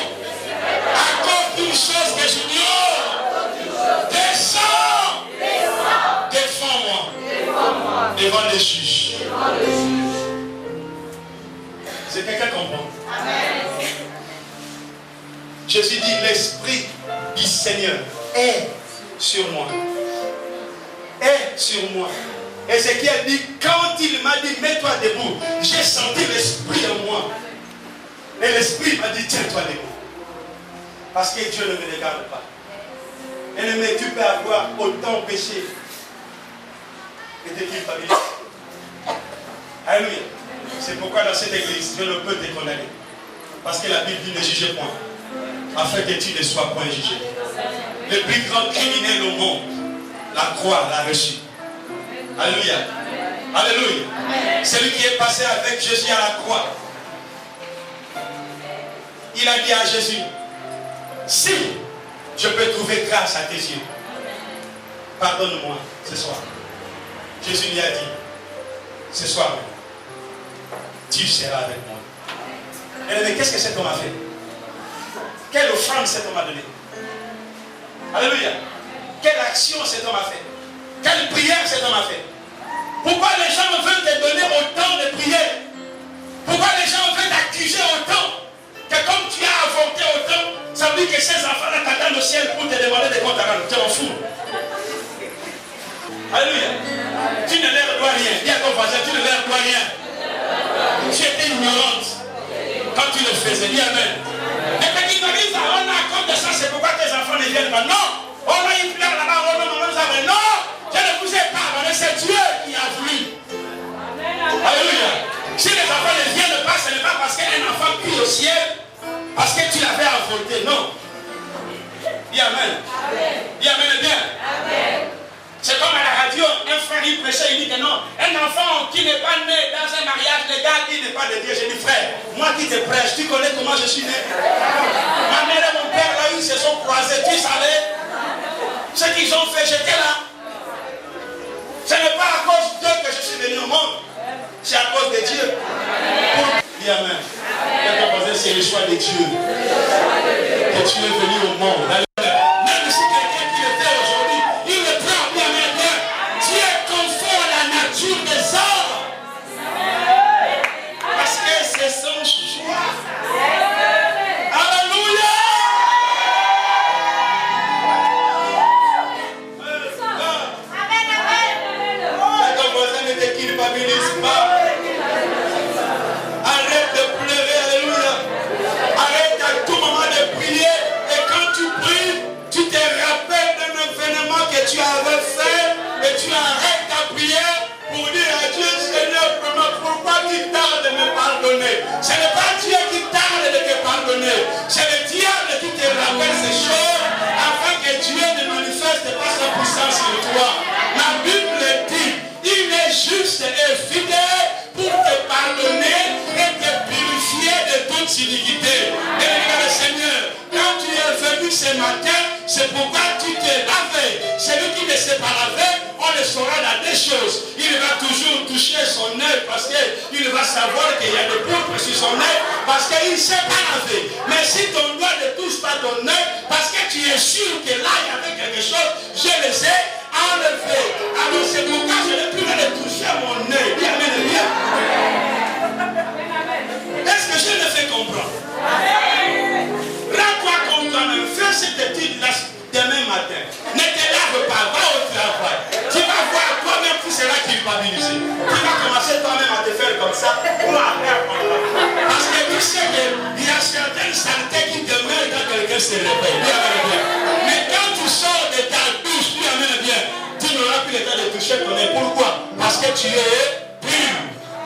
À cause d'une chose que j'ignore. Descends. Défends-moi. Devant les juges. C'est quelqu'un comprend. Jésus dit, l'Esprit du Seigneur est sur moi. Est sur moi. Ézéchiel dit, quand il m'a dit, mets-toi debout, j'ai senti l'Esprit en moi. Et l'Esprit m'a dit, tiens-toi debout. Parce que Dieu ne me regarde pas. Ennemi, tu peux avoir autant péché et te culpabiliser. Alléluia. C'est pourquoi dans cette église, Dieu ne peut te condamner. Parce que la Bible dit ne jugez point, afin que tu ne sois point jugé. Le plus grand criminel au monde, la croix l'a reçu. Alléluia. Alléluia. Celui qui est passé avec Jésus à la croix, il a dit à Jésus, si je peux trouver grâce à tes yeux, pardonne-moi ce soir. Jésus lui a dit, ce soir, tu seras avec moi. Mais qu'est-ce que cet homme a fait? Quelle offrande cet homme a donné? Alléluia. Quelle action cet homme a fait? Quelle prière cet homme a fait? Pourquoi les gens veulent te donner autant de prières? Pourquoi les gens veulent t'accuser autant? Que comme tu as avorté aujourd'hui que ces enfants-là t'attendent au ciel pour te demander des comptes à rendre. Tu t'en fous. Alléluia. Tu ne leur dois rien. Dis à ton voisin, tu ne leur dois rien. Tu étais ignorante quand tu le faisais. Dis amen. Et puis ils me disent, on a compte de ça, c'est pourquoi tes enfants ne viennent pas. Non. On a une fleur là-bas, on a une non. Je ne vous ai pas abandonné, c'est Dieu qui a voulu. Alléluia. Si les enfants ne viennent pas, ce n'est pas parce qu'un enfant crie au ciel, parce que tu l'avais envolé. Non. Dis amen. Dis amen bien. C'est comme à la radio, un frère il prêchait, il dit que non, un enfant qui n'est pas né dans un mariage légal, il n'est pas de Dieu. J'ai dit frère, moi qui te prêche, tu connais comment je suis né. Ma mère et mon père là, ils se sont croisés, tu savais ce qu'ils ont fait, j'étais là. Ce n'est pas à cause d'eux que je suis venu au monde, c'est à cause de Dieu. Dis amen. C'est le choix de Dieu que tu es venu au monde. Même si quelqu'un qui le fait aujourd'hui, il le prend bien, bien. Dieu confond la nature des hommes. Parce que c'est son choix. Alléluia. Ton voisin ne te culpabilise pas. Arrête de pleurer, alléluia. Arrête à tout moment de prier. Et quand tu pries, tu te rappelles d'un événement que tu avais fait. Et tu arrêtes ta prière pour dire à Dieu, Seigneur, pourquoi tu tardes de me pardonner? Ce n'est pas Dieu qui tarde de te pardonner. C'est le diable qui te rappelle ces choses afin que Dieu ne manifeste pas sa puissance sur toi. La Bible dit, il est juste et fidèle pour te pardonner et te purifier de toute iniquité. Et le Seigneur, quand tu es venu ce matin, c'est pourquoi tu t'es lavé. Celui qui ne s'est pas lavé, on le saura dans des choses. Il va toujours toucher son œil parce qu'il va savoir qu'il y a des pourpres sur son œil parce qu'il ne s'est pas lavé. Mais si ton doigt ne touche pas ton œil parce que tu es sûr que là il y avait quelque chose, je les ai enlevés. Alors c'est pourquoi je n'ai plus de toucher mon œil. Bien, bien, bien. Est-ce que je le fais comprendre? Rends-toi compte toi-même. Fais cette étude-là demain matin. Ne te lave pas, va au travail. Tu vas voir toi-même, tu seras culpabilisé. Tu vas commencer toi-même à te faire comme ça pour après apprendre. Parce que tu sais qu'il y a certaines saletés qui demeurent quand quelqu'un se réveille. Mais quand tu sors de ta douche, tu amènes bien. Tu n'auras plus le temps de toucher ton nez. Pourquoi? Parce que tu es pur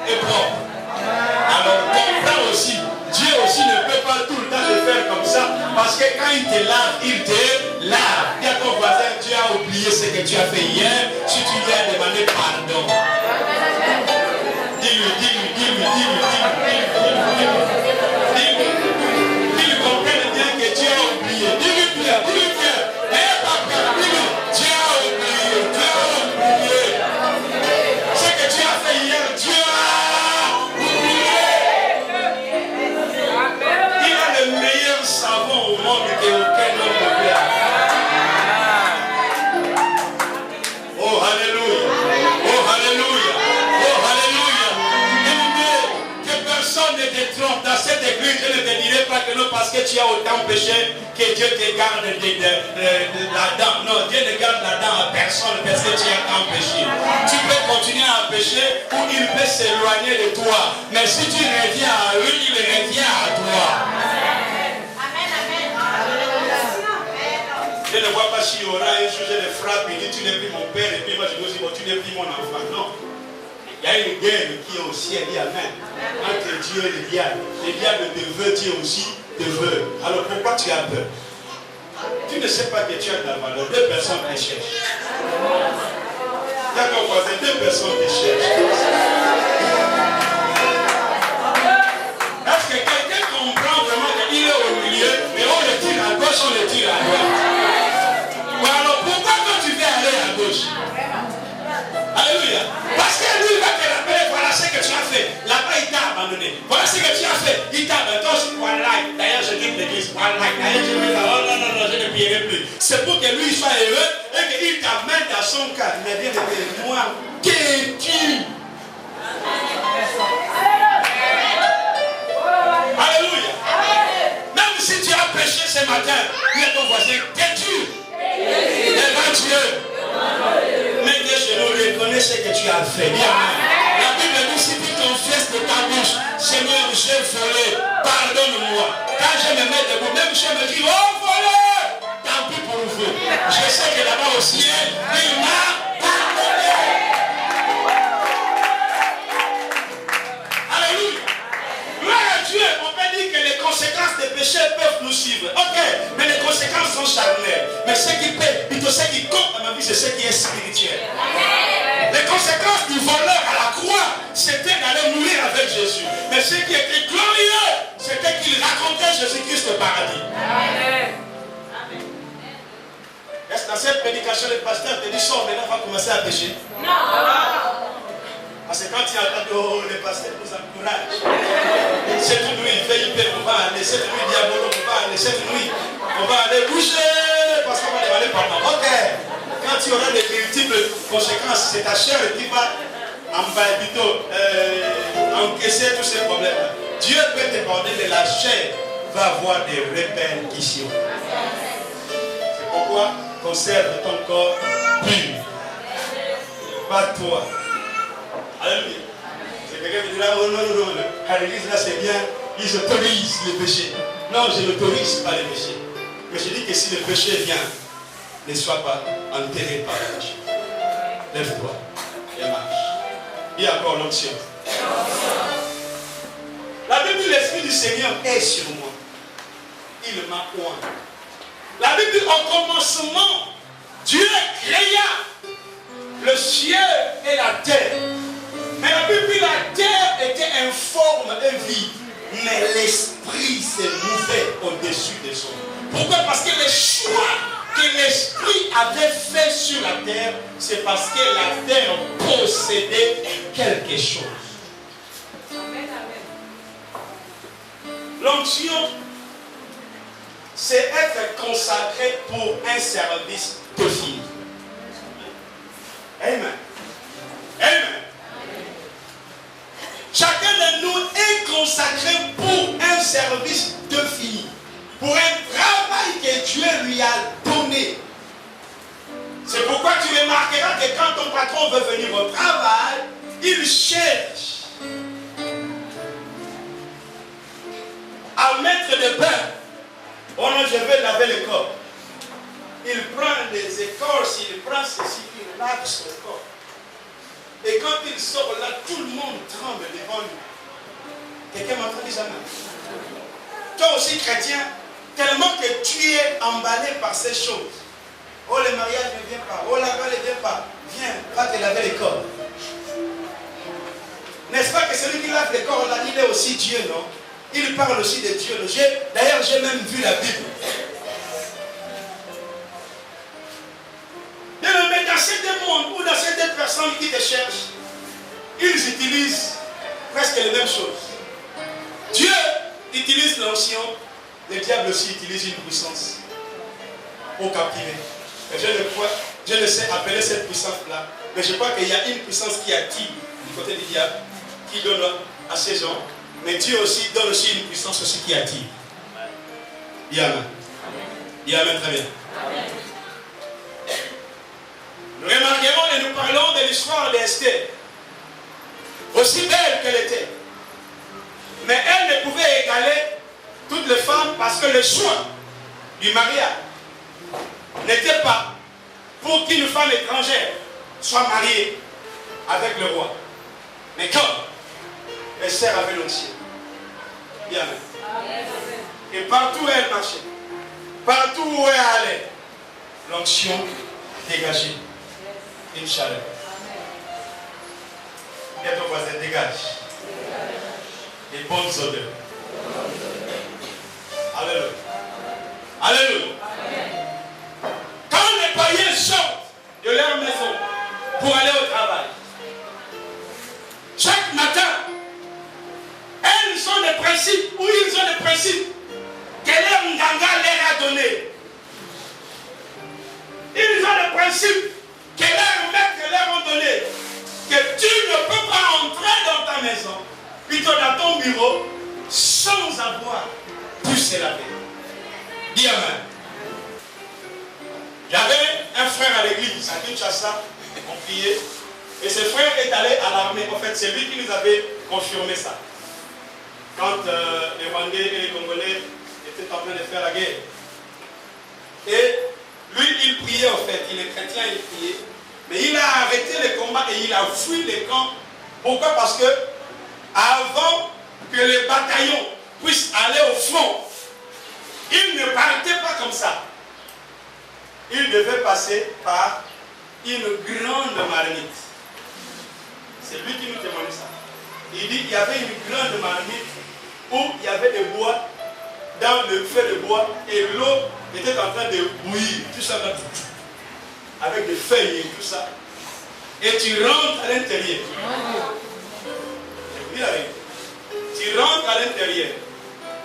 et propre. Alors comprends aussi, Dieu aussi ne peut pas tout le temps te faire comme ça, parce que quand il te lave, il te lave. Dis à ton voisin, tu as oublié ce que tu as fait hier, si tu lui as demandé pardon. Dis-lui, comprenne bien que tu as oublié. Dis-lui bien. Papa, dis-lui, tu as oublié. Ce que tu as fait hier, Dieu a oublié. Il a le meilleur savon au monde que aucun homme ne peut avoir. Oh, alléluia. Oh, alléluia. Oh, alléluia. Que personne ne te trompe dans cette église. Je ne te dirai pas que non, parce que tu as autant péché que Dieu te garde là-dedans. Non, Dieu ne garde là-dedans à personne parce que tu as tant péché. Tu peux continuer à pécher ou il peut s'éloigner de toi. Mais si tu reviens à lui, il revient à toi. Je ne vois pas s'il y aura un sujet de frappe, il dit tu n'es plus mon père et puis moi je dis aussi bon, tu n'es plus mon enfant. Non. Il y a une guerre qui est au ciel, dit amen. Entre Dieu et le diable. Le diable te veut, Dieu aussi te veut. Alors pourquoi tu as peur? Tu ne sais pas que tu as de la valeur. Deux personnes te cherchent. D'accord, voisin, deux personnes te cherchent. Est-ce que quelqu'un comprend vraiment qu'il est au milieu et on le tire à gauche, on le tire à droite? Alors pourquoi quand tu veux aller à gauche? Alléluia. Parce que lui va te rappeler, voilà ce que tu as fait. Là-bas, il t'a abandonné. Voilà ce que tu as fait. Il t'a abandonné. Voilà. D'ailleurs, je quitte l'église. Voilà. D'ailleurs, je vais dire, oh non, je ne prierai plus. C'est pour que lui soit heureux et qu'il t'amène dans son cas. Mais bien, moi, qu'es-tu? Alléluia. Même si tu as péché ce matin, Dieu. Mais tes genoux reconnaissent ce que tu as fait. Dis amen. La Bible dit si tu confesses de ta bouche, Seigneur, j'ai volé, pardonne-moi. Quand je me mets debout, même je me dis, oh volé, tant pis pour vous. Je sais que là-bas au ciel, il m'a pardonné. Alléluia. Gloire à Dieu. On peut dire que les conséquences des péchés peuvent nous suivre. Ok, mais les conséquences sont charnelles. Mais ce qui paie, plutôt ce qui compte dans ma vie, c'est ce qui est spirituel. Les conséquences du voleur à la croix, c'était d'aller mourir avec Jésus. Mais ce qui était glorieux, c'était qu'il racontait Jésus-Christ au paradis. Amen. Est-ce que dans cette prédication, le pasteur te dit, sors maintenant, on va commencer à pécher? Non. Parce que quand il entend, oh, le pasteur nous encourage. Cette nuit, il fait hyper, on va aller. Cette nuit, diabolo, on va aller. Cette nuit, on va aller bouger. Parce qu'on va aller par là. Ok. Quand tu auras des multiples conséquences, c'est ta chair qui va encaisser tous ces problèmes. Dieu peut te pardonner, mais la chair va avoir des répercussions. C'est pourquoi conserve ton corps pur. Pas toi. Alléluia. C'est quelqu'un qui dit là, oh non, non, non, à l'église là c'est bien, ils autorisent le péché. Non, je n'autorise pas le péché. Mais je dis que si le péché vient, ne sois pas enterré par le péché. Lève-toi et marche. Il y a encore l'onction. La Bible dit l'Esprit du Seigneur est sur moi. Il m'a oint. La Bible dit au commencement, Dieu créa le ciel et la terre. Mais la Bible dit la terre était informe et vide. Mais l'Esprit s'est mouvé au-dessus des hommes. Pourquoi? Parce que les choix que l'Esprit avait fait sur la terre, c'est parce que la terre possédait quelque chose. L'onction, c'est être consacré pour un service défini. Amen. Amen. Chacun de nous est consacré pour un service défini. Pour un travail que Dieu lui a donné. C'est pourquoi tu remarqueras que quand ton patron veut venir au travail, il cherche à mettre des bains. Oh non, je vais laver le corps. Il prend des écorces, il prend ceci, il lave son corps. Et quand il sort là, tout le monde tremble devant lui. Quelqu'un m'entend dire jamais? Toi aussi chrétien, tellement que tu es emballé par ces choses. Oh, le mariage ne vient pas. Oh, la balle ne vient pas. Viens, va te laver le corps. N'est-ce pas que celui qui lave le corps là, il est aussi Dieu, non? Il parle aussi de Dieu. D'ailleurs, j'ai même vu la Bible. Mais dans ces deux mondes ou dans ces deux personnes qui te cherchent, ils utilisent presque les mêmes choses. Dieu utilise l'onction, le diable aussi utilise une puissance pour captiver. Et je ne sais appeler cette puissance-là, mais je crois qu'il y a une puissance qui attire du côté du diable, qui donne à ces gens, mais Dieu aussi donne aussi une puissance aussi qui attire. Dis amen. Dis amen, très bien. Nous remarquerons et nous parlons de l'histoire d'Esther. Aussi belle qu'elle était. Mais elle ne pouvait égaler toutes les femmes parce que le choix du mariage n'était pas pour qu'une femme étrangère soit mariée avec le roi. Mais comme Esther avait l'onction. Bien. Et partout où elle marchait, partout où elle allait, l'onction dégageait une chaleur. Et ton voisin dégage des bonnes odeurs. Alléluia. Alléluia. Quand les païens sortent de leur maison pour aller au travail, chaque matin, elles ont des principes, ou ils ont des principes que leur nganga leur a donnés. Ils ont des principes que leurs maîtres leur ont donnés. Que tu ne peux pas entrer dans ta maison, plutôt dans ton bureau, sans avoir pu se laver. Dis amen. J'avais un frère à l'église. l'église à Kinshasa, on priait. Et ce frère est allé à l'armée. En fait, c'est lui qui nous avait confirmé ça. Quand les Rwandais et les Congolais étaient en train de faire la guerre. Et lui, il priait en fait. Il est chrétien, il priait. Mais il a arrêté les combats et il a fui les camps. Pourquoi? Parce que avant que les bataillons puissent aller au front, il ne partait pas comme ça. Il devait passer par une grande marmite. C'est lui qui nous témoigne ça. Il dit qu'il y avait une grande marmite où il y avait des bois, dans le feu de bois, et l'eau était en train de bouillir, tout ça, avec des feuilles et tout ça. Et tu rentres à l'intérieur. Je vous dis la vérité. Tu rentres à l'intérieur.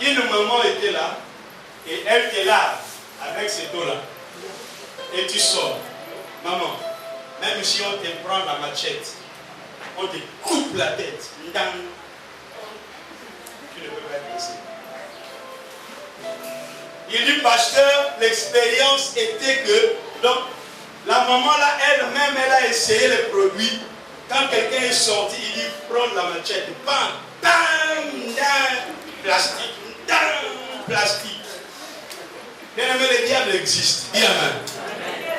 Une maman était là, et elle te lave avec cette eau-là. Et tu sors. Maman, même si on te prend la machette, on te coupe la tête. Tu ne peux pas être ici. Il dit, pasteur, l'expérience était que, donc, la maman là, elle-même, elle a essayé les produits. Quand quelqu'un est sorti, il dit, prends la machette, bam, bam, plastique, plastique. Bien aimé, le diable existe. Dis amen.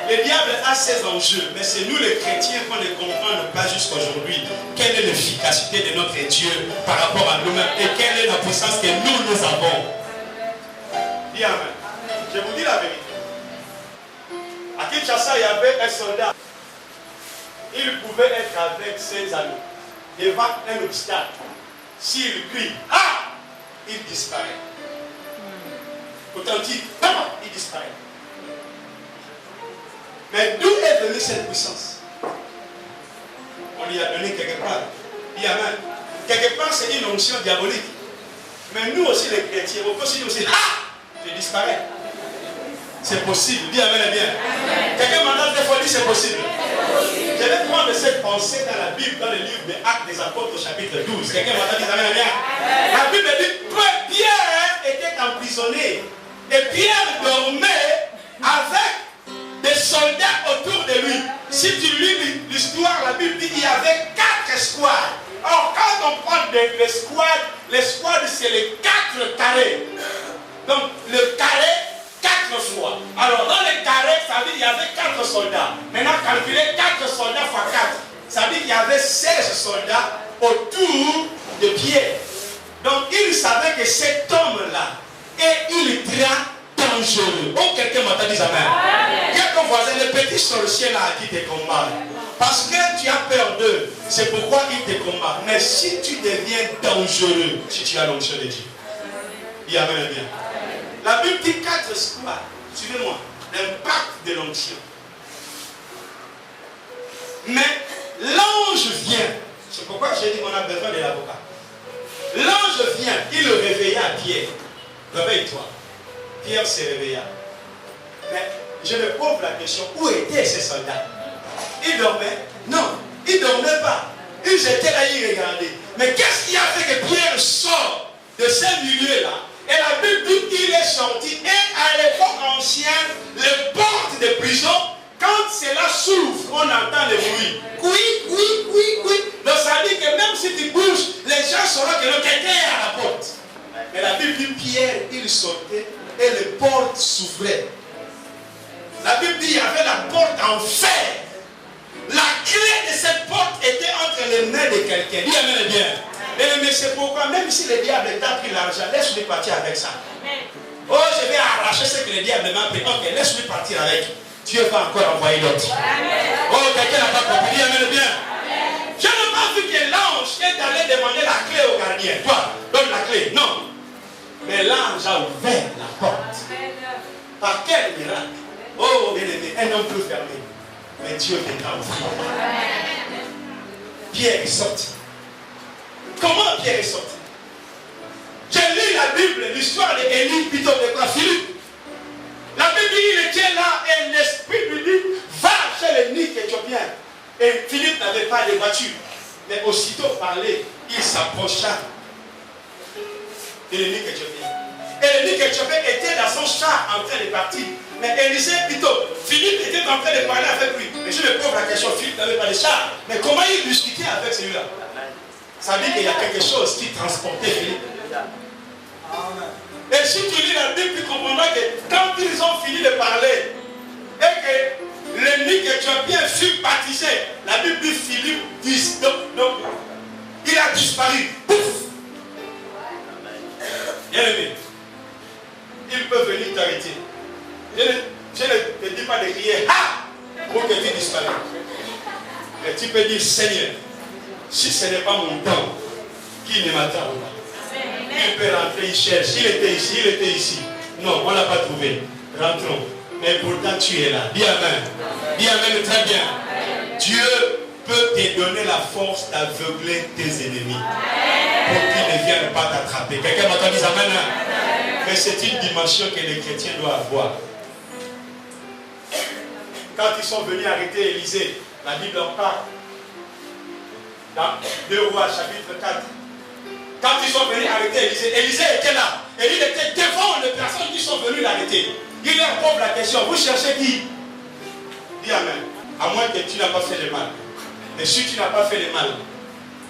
Le diable a ses enjeux, mais c'est nous les chrétiens qu'on ne comprend pas jusqu'à aujourd'hui. Quelle est l'efficacité de notre Dieu par rapport à nous-mêmes et quelle est la puissance que nous avons. Dis amen. Je vous dis la vérité. À Kinshasa, il y avait un soldat. Il pouvait être avec ses amis devant un obstacle. S'il crie, ah, il disparaît. Authentique, il disparaît. Mais d'où est venue cette puissance? On lui a donné quelque part. Dis amen. Quelque part, c'est une onction diabolique. Mais nous aussi, les chrétiens, on peut aussi dire aussi, ah, je disparais. C'est possible. Dis amen et bien. Quelqu'un m'a dit des fois, dit c'est possible. Je vais prendre cette pensée dans la Bible, dans le livre des Actes des Apôtres, au chapitre 12. Quelqu'un m'a dit amen et bien. La Bible dit que Pierre était emprisonné. Et Pierre dormait avec des soldats autour de lui. Si tu lis l'histoire, la Bible dit qu'il y avait 4 escouades. Or, quand on prend l'escouade, c'est les 4 carrés. Donc, le carré, 4 fois. Alors, dans le carré, ça veut dire qu'il y avait 4 soldats. Maintenant, calculer 4 soldats fois 4. Ça veut dire qu'il y avait 16 soldats autour de Pierre. Donc, il savait que cet homme-là est ultra dangereux. Oh, quelqu'un m'a dit amen. Dis à ton voisin, le petit sorcier là qui te combat. Parce que tu as peur d'eux. C'est pourquoi ils te combattent. Mais si tu deviens dangereux, si tu as l'onction de Dieu. Dis amen bien. La Bible dit 4 escouades. Suivez-moi. L'impact de l'onction. Mais l'ange vient. C'est pourquoi j'ai dit qu'on a besoin de l'avocat. L'ange vient. Il le réveilla à Pierre. Réveille-toi. Pierre s'est réveillé. Mais je me pose la question, où étaient ces soldats? Ils dormaient? Non, ils ne dormaient pas. Ils étaient là, ils regardaient. Mais qu'est-ce qui a fait que Pierre sort de ce milieu-là? Et la Bible dit qu'il est sorti. Et à l'époque ancienne, les portes de prison, quand cela s'ouvre, on entend le bruit. Oui. Donc ça dit que même si tu bouges, les gens sauront que quelqu'un est à la porte. Mais la Bible dit Pierre, il sortait et les portes s'ouvraient. La Bible dit qu'il y avait la porte en fer. La clé de cette porte était entre les mains de quelqu'un. Dis amen bien. Mais c'est pourquoi, même si le diable t'a pris l'argent, laisse-lui partir avec ça. Oh, je vais arracher ce que le diable m'a pris. Ok, laisse-lui partir avec. Dieu va encore envoyer l'autre. Oh, quelqu'un n'a pas compris. Dis amen bien. Je n'ai pas vu que l'ange est allé demander la clé au gardien. Toi, donne la clé. Non. Mais l'ange a ouvert la porte. Par quel miracle? Oh, bien aimé, un homme peut fermer. Mais Dieu viendra ouvrir. Pierre est sorti. Comment Pierre est sorti? J'ai lu la Bible, l'histoire d'Élie, plutôt de quoi? Philippe. La Bible dit il était là et l'esprit lui dit va chez l'eunuque éthiopien. Et Philippe n'avait pas de voiture. Mais aussitôt parlé, il s'approcha de l'eunuque éthiopien. Et l'eunuque éthiopien était dans son char en train de partir. Mais Élisée, plutôt, Philippe était en train de parler avec lui. Mais je me pose la question, Philippe n'avait pas de char. Mais comment il discutait avec celui-là? Ça veut dire qu'il y a quelque chose qui transportait Philippe. Et si tu lis la Bible, tu comprendras que quand ils ont fini de parler, et que l'ennemi éthiopien fut baptisé, la Bible dit Philippe dit, donc, il a disparu. Pouf! Bien aimé, il peut venir t'arrêter. Je ne te dis pas de crier ha pour que tu disparaisses. Mais tu peux dire Seigneur, si ce n'est pas mon temps, qui ne m'attend pas? Il peut rentrer, il cherche. Il était ici. Non, on ne l'a pas trouvé. Rentrons. Mais pourtant tu es là. Dis Amen. Dis Amen très bien. Dieu peut te donner la force d'aveugler tes ennemis pour qu'ils ne viennent pas t'attraper. Quelqu'un m'a dit Amen. Mais c'est une dimension que les chrétiens doivent avoir. Quand ils sont venus arrêter Élisée, la Bible en parle. Dans 2 Rois chapitre 4. Quand ils sont venus arrêter Élisée, Élisée était là. Et il était devant les personnes qui sont venues l'arrêter. Il leur pose la question, vous cherchez qui? Dis Amen. À moins que tu n'as pas fait le mal. Mais si tu n'as pas fait le mal,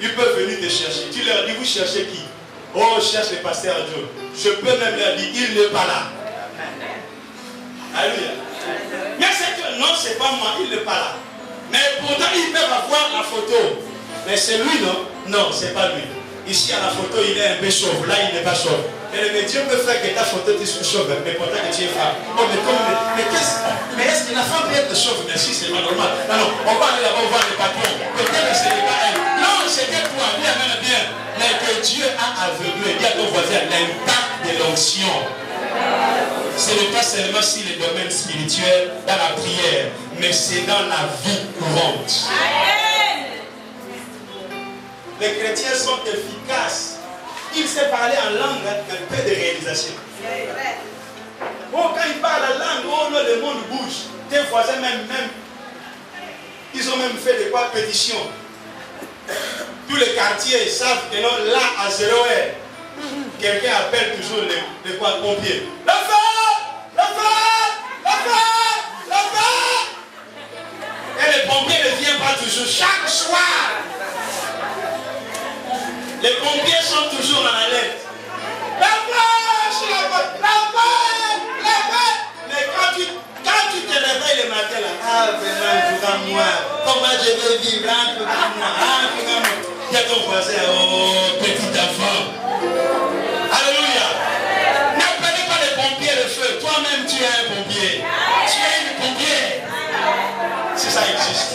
ils peuvent venir te chercher. Tu leur dis, vous cherchez qui? Oh, je cherche le pasteur Joe. Je peux même leur dire, il n'est pas là. Alléluia. Mais c'est que, non, c'est pas moi, il n'est pas là. Mais pourtant, ils peuvent avoir la photo. Mais c'est lui, non? Non, c'est pas lui. Ici, à la photo, il est un peu chauve. Là, il n'est pas chauve. Mais Dieu peut faire que ta photo tu sois chauve, mais pourtant que tu es femme. Oh, mais est-ce que la femme peut être chauve? Mais si, c'est pas normal. Non, on va aller là-bas, on va les patrons. Peut-être que ce n'est pas elle. Non, c'était toi, bien, bien. Mais que Dieu a aveuglé, dit à ton voisin, l'impact de l'onction. Ce n'est pas seulement sur le domaine spirituel, dans la prière, mais c'est dans la vie courante. Les chrétiens sont efficaces. Ils savent parler en langue, un peu de réalisation. Oh, quand ils parlent la langue, oh non, le monde bouge. Tes voisins même, ils ont même fait des quoi pétitions. Tous les quartiers savent que non, là, à 0 heure, quelqu'un appelle toujours les quoi pompiers. Le feu! Le feu! Le feu! Le feu! Et les pompiers ne viennent pas toujours. Chaque soir, les pompiers sont toujours en alerte. La vache, la vache, la vache, la vache. Mais quand tu te réveilles le matin, là, ah, vraiment, pour moi, comment je vais vivre, pour moi, pour moi. Il y a ton voisin, oh, petit enfant. Alléluia. N'appelez pas les pompiers le feu. Toi-même, tu es un pompier. Tu es une pompier. Si ça existe.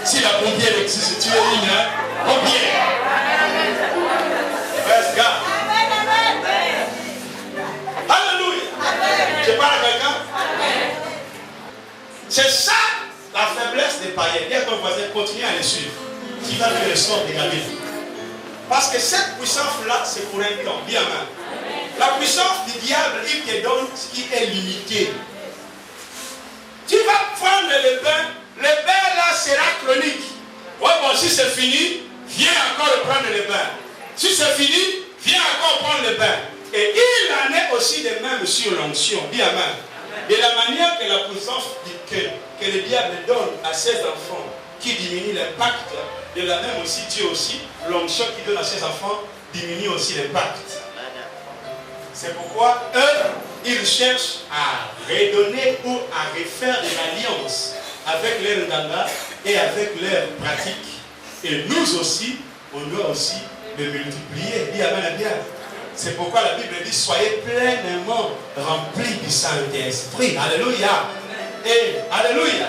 Si la pompière existe, tu es une pompière. Praise God. Alléluia. Je parle à quelqu'un. C'est ça la faiblesse des païens. Dis à ton voisin, continue à les suivre. Qui va faire le sort de la vie. Parce que cette puissance-là, c'est pour un temps. Dis amen. La puissance du diable, il te donne ce qui est limité. Tu vas prendre le bain. Le bain là sera chronique. Ouais, bon, si c'est fini, viens encore prendre le bain. Si c'est fini, viens encore prendre le bain. Et il en est aussi de même sur l'onction. Dis amen. De la manière que la puissance que le diable donne à ses enfants, qui diminue l'impact, de la même aussi, Dieu aussi, l'onction qu'il donne à ses enfants, diminue aussi l'impact. C'est pourquoi eux, ils cherchent à redonner ou à refaire de l'alliance avec leur nganga et avec leurs pratiques. Et nous aussi, on doit aussi le multiplier. Dis amen, bien. C'est pourquoi la Bible dit, soyez pleinement remplis du Saint-Esprit. Alléluia. Et alléluia.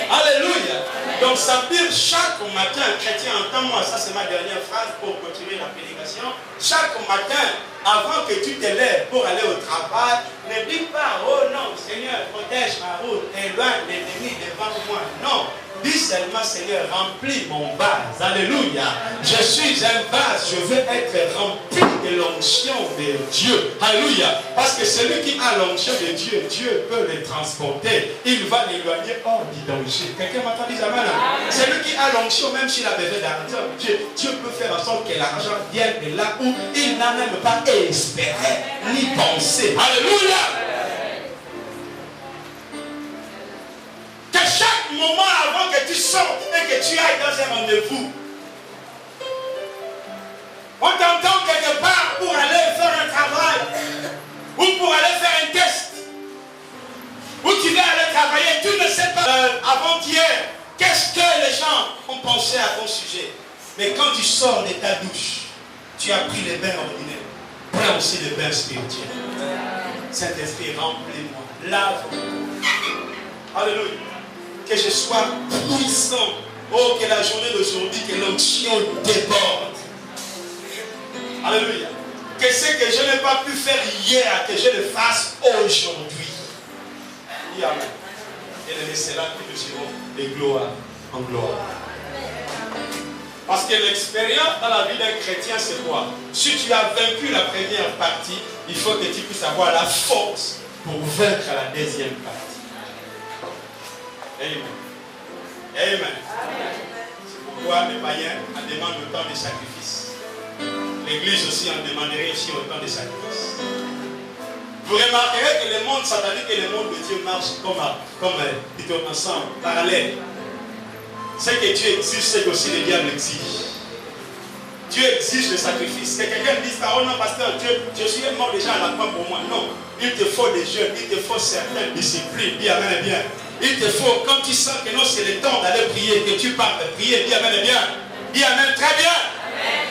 Alléluia. Donc ça veut dire chaque matin, chrétien, entends-moi, ça c'est ma dernière phrase pour continuer la prédication. Chaque matin, avant que tu te lèves pour aller au travail, ne dis pas, oh non, Seigneur, protège ma route, éloigne l'ennemi devant moi. Non, Dis seulement, Seigneur, remplis mon vase. Alléluia. Je suis un vase. Je veux être rempli de l'onction de Dieu. Alléluia. Parce que celui qui a l'onction de Dieu, Dieu peut le transporter. Il va l'éloigner hors du danger. Quelqu'un m'entend dire amen? Celui qui a l'onction, même s'il a besoin d'argent, Dieu peut faire en sorte que l'argent vienne de là où il n'a même pas espéré ni pensé. Alléluia. Que chaque moment avant que tu sortes et que tu ailles dans un rendez-vous, on t'entend quelque part pour aller faire un travail ou pour aller faire un test où tu vas aller travailler, tu ne sais pas avant-hier qu'est-ce que les gens ont pensé à ton sujet. Mais quand tu sors de ta douche, tu as pris les bains ordinaires, prends aussi les bains spirituels. Saint-Esprit, remplis-moi, lave-moi. Alléluia. Que je sois puissant. Oh, que la journée d'aujourd'hui, que l'onction déborde. Alléluia. Que ce que je n'ai pas pu faire hier, que je le fasse aujourd'hui. Amen. Et c'est là que nous irons de gloire en gloire. Parce que l'expérience dans la vie d'un chrétien, c'est quoi? Si tu as vaincu la première partie, il faut que tu puisses avoir la force pour vaincre la deuxième partie. Amen. Amen. C'est pourquoi les païens en demandent autant de sacrifices. L'église aussi en demanderait aussi autant de sacrifices. Vous remarquerez que le monde satanique et le monde de Dieu marchent comme plutôt ensemble, parallèles. Ce que Dieu exige, c'est qu'aussi le diable exige. Dieu exige le sacrifice. Que quelqu'un dise, oh non, pasteur, je suis mort déjà à la croix pour moi. Non, il te faut des jeûnes, il te faut certaines disciplines. Dis amen et bien. Il te faut, quand tu sens que non, c'est le temps d'aller prier, que tu parles de prier, dis amen et bien. Dis amen très bien. Amen.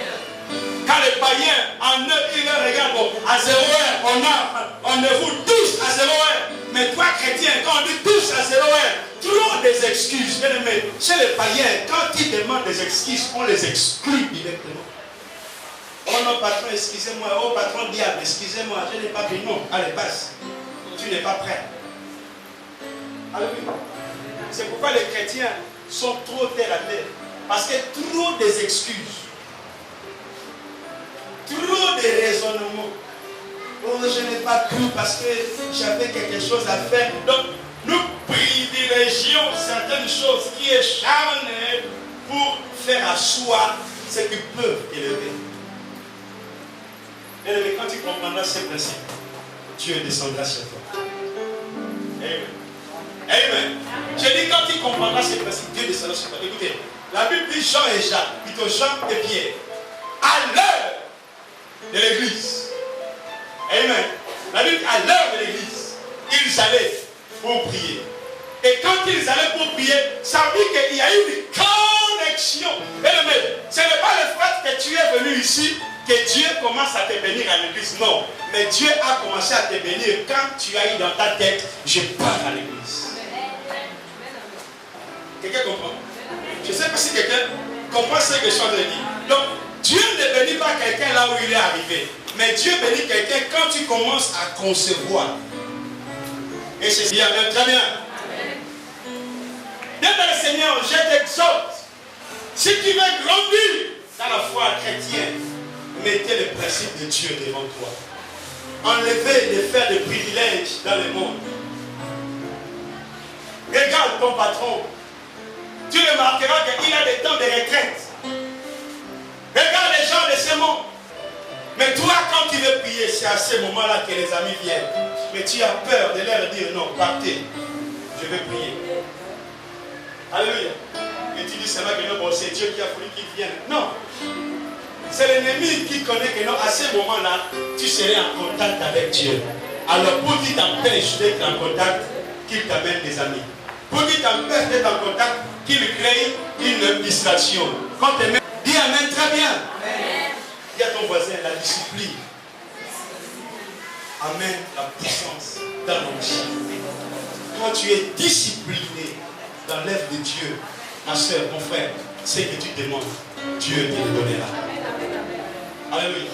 Quand les païens, en eux, ils regardent bon, à 0 heure, on avoue tous à 0 heure. Mais toi, chrétien, quand on dit tous à 0 heure, trop des excuses. Bien aimé, chez les païens, quand ils demandent des excuses, on les exclut directement. Oh non, patron, excusez-moi. Oh, patron, diable, excusez-moi, je n'ai pas pris. Non, allez, passe. Tu n'es pas prêt. Alléluia. C'est pourquoi les chrétiens sont trop terre à terre. Parce que trop des excuses. Trop de raisonnements. Oh, je n'ai pas pu parce que j'avais quelque chose à faire. Donc, nous privilégions certaines choses qui est charnelles pour faire asseoir ce qui peut élever. Et quand tu comprendras ces principes, Dieu descendra sur toi. Amen. Amen. Je dis quand tu comprendras ces principes, Dieu descendra sur toi. Écoutez, la Bible dit Jean et Jacques, plutôt Jean et Pierre, à l'heure de l'église. Amen. La Bible dit à l'heure de l'église, ils allaient pour prier. Et quand ils allaient pour prier, ça veut dire qu'il y a eu une connexion. Amen. Ce n'est pas le fait que tu es venu ici que Dieu commence à te bénir à l'église. Non. Mais Dieu a commencé à te bénir quand tu as eu dans ta tête, je pars à l'église. Quelqu'un comprend? Je ne sais pas si quelqu'un comprend ce que je suis en train de dire. Donc, Dieu ne bénit pas quelqu'un là où il est arrivé. Mais Dieu bénit quelqu'un quand tu commences à concevoir. Et c'est bien, très bien. Bien dans le Seigneur, je t'exhorte. Si tu veux grandir dans la foi chrétienne, mettez le principe de Dieu devant toi. Enlevez les faire des privilèges dans le monde. Regarde ton patron. Tu remarqueras qu'il a des temps de retraite. Regarde les gens de ce monde. Mais toi, quand tu veux prier, c'est à ce moment-là que les amis viennent. Mais tu as peur de leur dire non, partez, je vais prier. Alléluia. Et tu dis seulement que non, bon, c'est Dieu qui a voulu qu'ils viennent. Non. C'est l'ennemi qui connaît que non, à ce moment-là, tu serais en contact avec Dieu. Alors pour qu'il t'empêche d'être en contact, qu'il t'amène des amis. Pour qu'il t'empêche d'être en contact, qu'il crée une distraction. Quand tu dis amen très bien. Amen. Dis à ton voisin la discipline. Amène la puissance dans l'onction. Quand tu es discipliné dans l'œuvre de Dieu, ma soeur, mon frère, ce que tu demandes, Dieu te le donnera. Alléluia.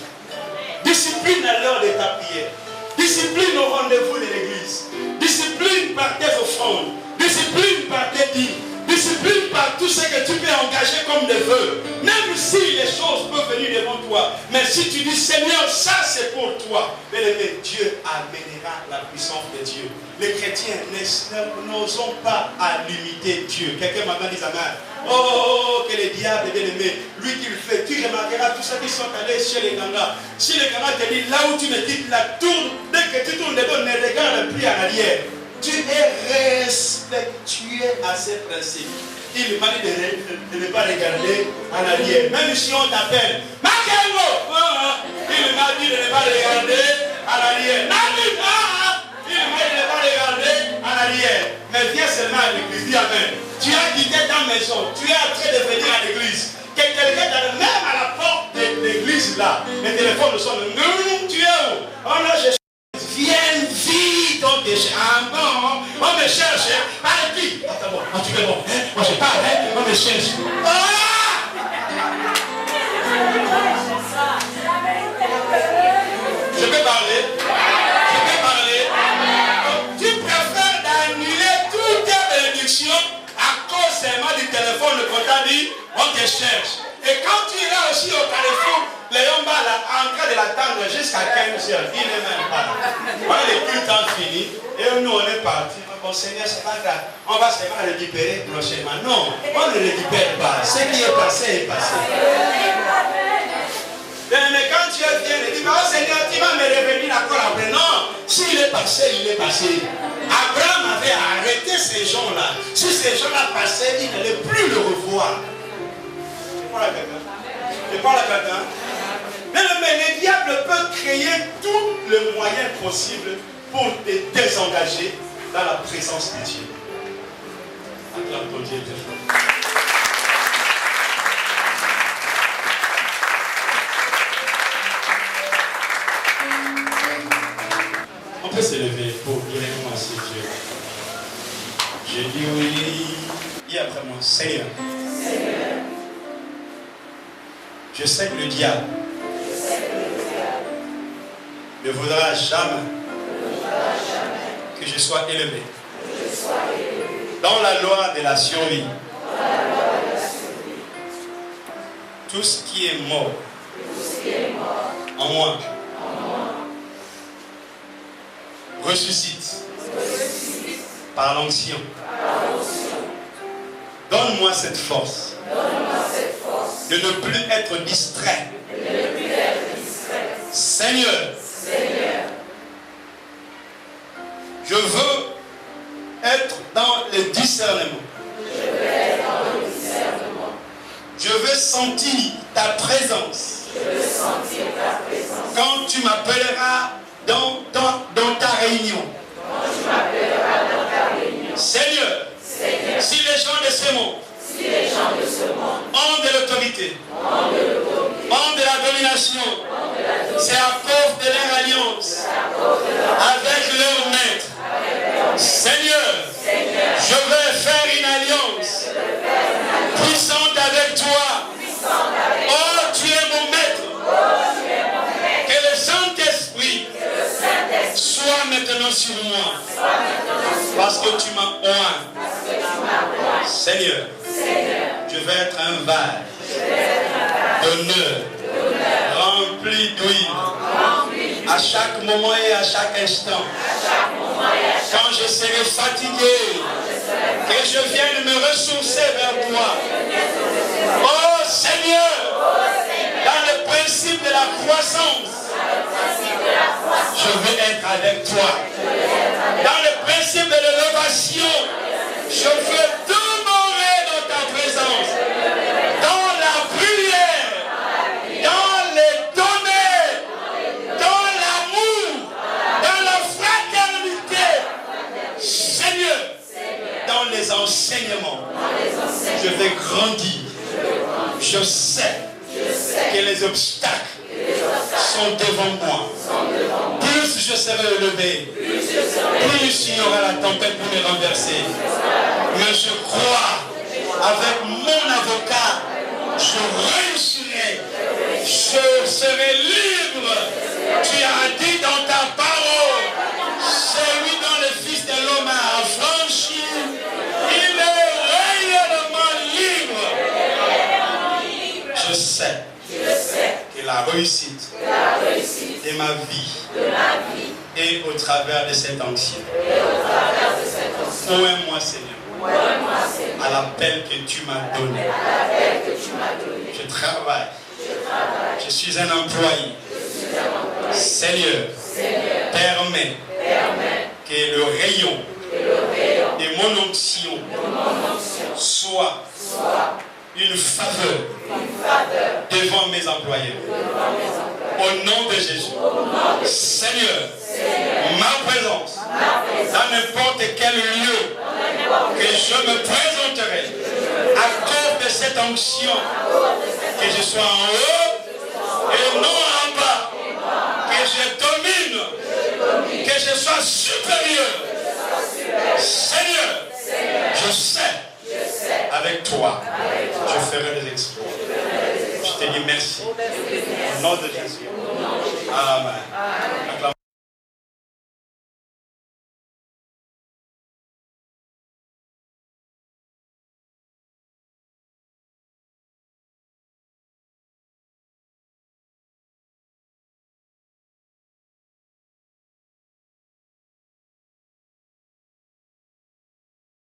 Discipline à l'heure de ta prière. Discipline au rendez-vous de l'église. Discipline par tes offrandes. Discipline par tes dîmes. Discipline Multiplie par tout ce que tu peux engager comme des vœux. Même si les choses peuvent venir devant toi. Mais si tu dis Seigneur, ça c'est pour toi. Bien-aimé, Dieu amènera la puissance de Dieu. Les chrétiens n'osons pas à limiter Dieu. Quelqu'un m'entend dire Amen. Oh, que le diable, bien-aimé, lui qui le fait, tu remarqueras tous ceux qui sont allés chez les gangas. Si les gangas te disent là où tu me quittes, la tourne, dès que tu tournes de dos, ne regarde plus en arrière. Tu es respectueux à ces principes. Il m'a dit de ne pas regarder en arrière. Même si on t'appelle, Makengo, il m'a dit de ne pas regarder en arrière. Il m'a dit de ne pas regarder en arrière. Mais viens seulement à l'église, dis Amen. Tu as quitté ta maison, tu es en train de venir à l'église. Quelqu'un t'arrive même à la porte de l'église là. Les téléphones sonne. Tu es où? Oh là, je viens vite, on te cherche. Ah bon, on me cherche. Allez, vite. Attends, bon, tu es bon. Moi je parle, on me cherche. Je peux parler. Tu préfères d'annuler toutes tes bénédictions à cause seulement du téléphone, le comptable dit, on te cherche. Et quand tu iras aussi au Carrefour, Léon va en train de l'attendre jusqu'à 15h. Il n'est même pas là. Voilà, le culte temps fini. Et nous, on est partis. Bon Seigneur, c'est pas grave. On va seulement récupérer prochainement. Non, on ne récupère pas. Ce qui est passé est passé. Mais quand tu viens, il dit, oh Seigneur, tu vas me revenir encore après. Non, s'il est passé, il est passé. Abraham avait arrêté ces gens-là. Si ces gens-là passaient, il n'allait plus le revoir. Je parle à quelqu'un. Mais le diable peut créer tous les moyens possibles pour te désengager dans la présence de Dieu. Acclame ton Dieu très fort. On peut se lever pour bien commencer Dieu. Je dis oui. Dis après moi, Seigneur. Je sais que le diable ne voudra jamais que je sois élevé dans la loi de la survie. Tout ce qui est mort en moi ressuscite par l'onction. Donne-moi cette force de ne plus être distrait. Seigneur, je veux être dans le discernement. Je veux sentir ta présence. Quand tu m'appelleras dans ta réunion. Seigneur, si les gens de ce monde ont de l'autorité, ont de la domination, c'est à cause de leur alliance avec leur maître. Seigneur, je veux faire une alliance puissante avec toi. Oh, tu es mon maître. Que le Saint-Esprit soit maintenant sur moi. Parce que tu m'as oint. Seigneur, je vais être un verre d'honneur, rempli d'huile, à chaque moment et à chaque instant. Quand je serai fatigué, que je vienne me ressourcer vers toi. Oh Seigneur, dans le principe de la croissance, je veux être avec toi. Dans le principe de l'élévation, je veux demeurer dans ta présence. Dans la prière, dans les données, dans l'amour, dans la fraternité. Seigneur, dans les enseignements, je vais grandir. Je sais que les obstacles sont devant moi. Plus je serai élevé, plus il y aura la tempête pour me renverser. Mais je crois, avec mon avocat, je réussirai. Je serai libre. Tu as dit dans ta parole, celui dont le Fils de l'homme a affranchi, il est rayonnement. réussite de ma vie et au travers de cette onction. Ouvre-moi, Seigneur, à l'appel que tu m'as donné. Je travaille. Je suis un employé. Seigneur, permets que le rayon de mon onction soit une faveur devant mes employeurs. Au nom de Jésus. Seigneur, ma présence dans n'importe quel lieu que je me présenterai à cause de cette onction, que je sois en haut et non en bas, que je domine, que je sois supérieur. Seigneur, je sais, avec toi, je ferai des exploits. Je te dis merci. Au nom de Jésus. Amen.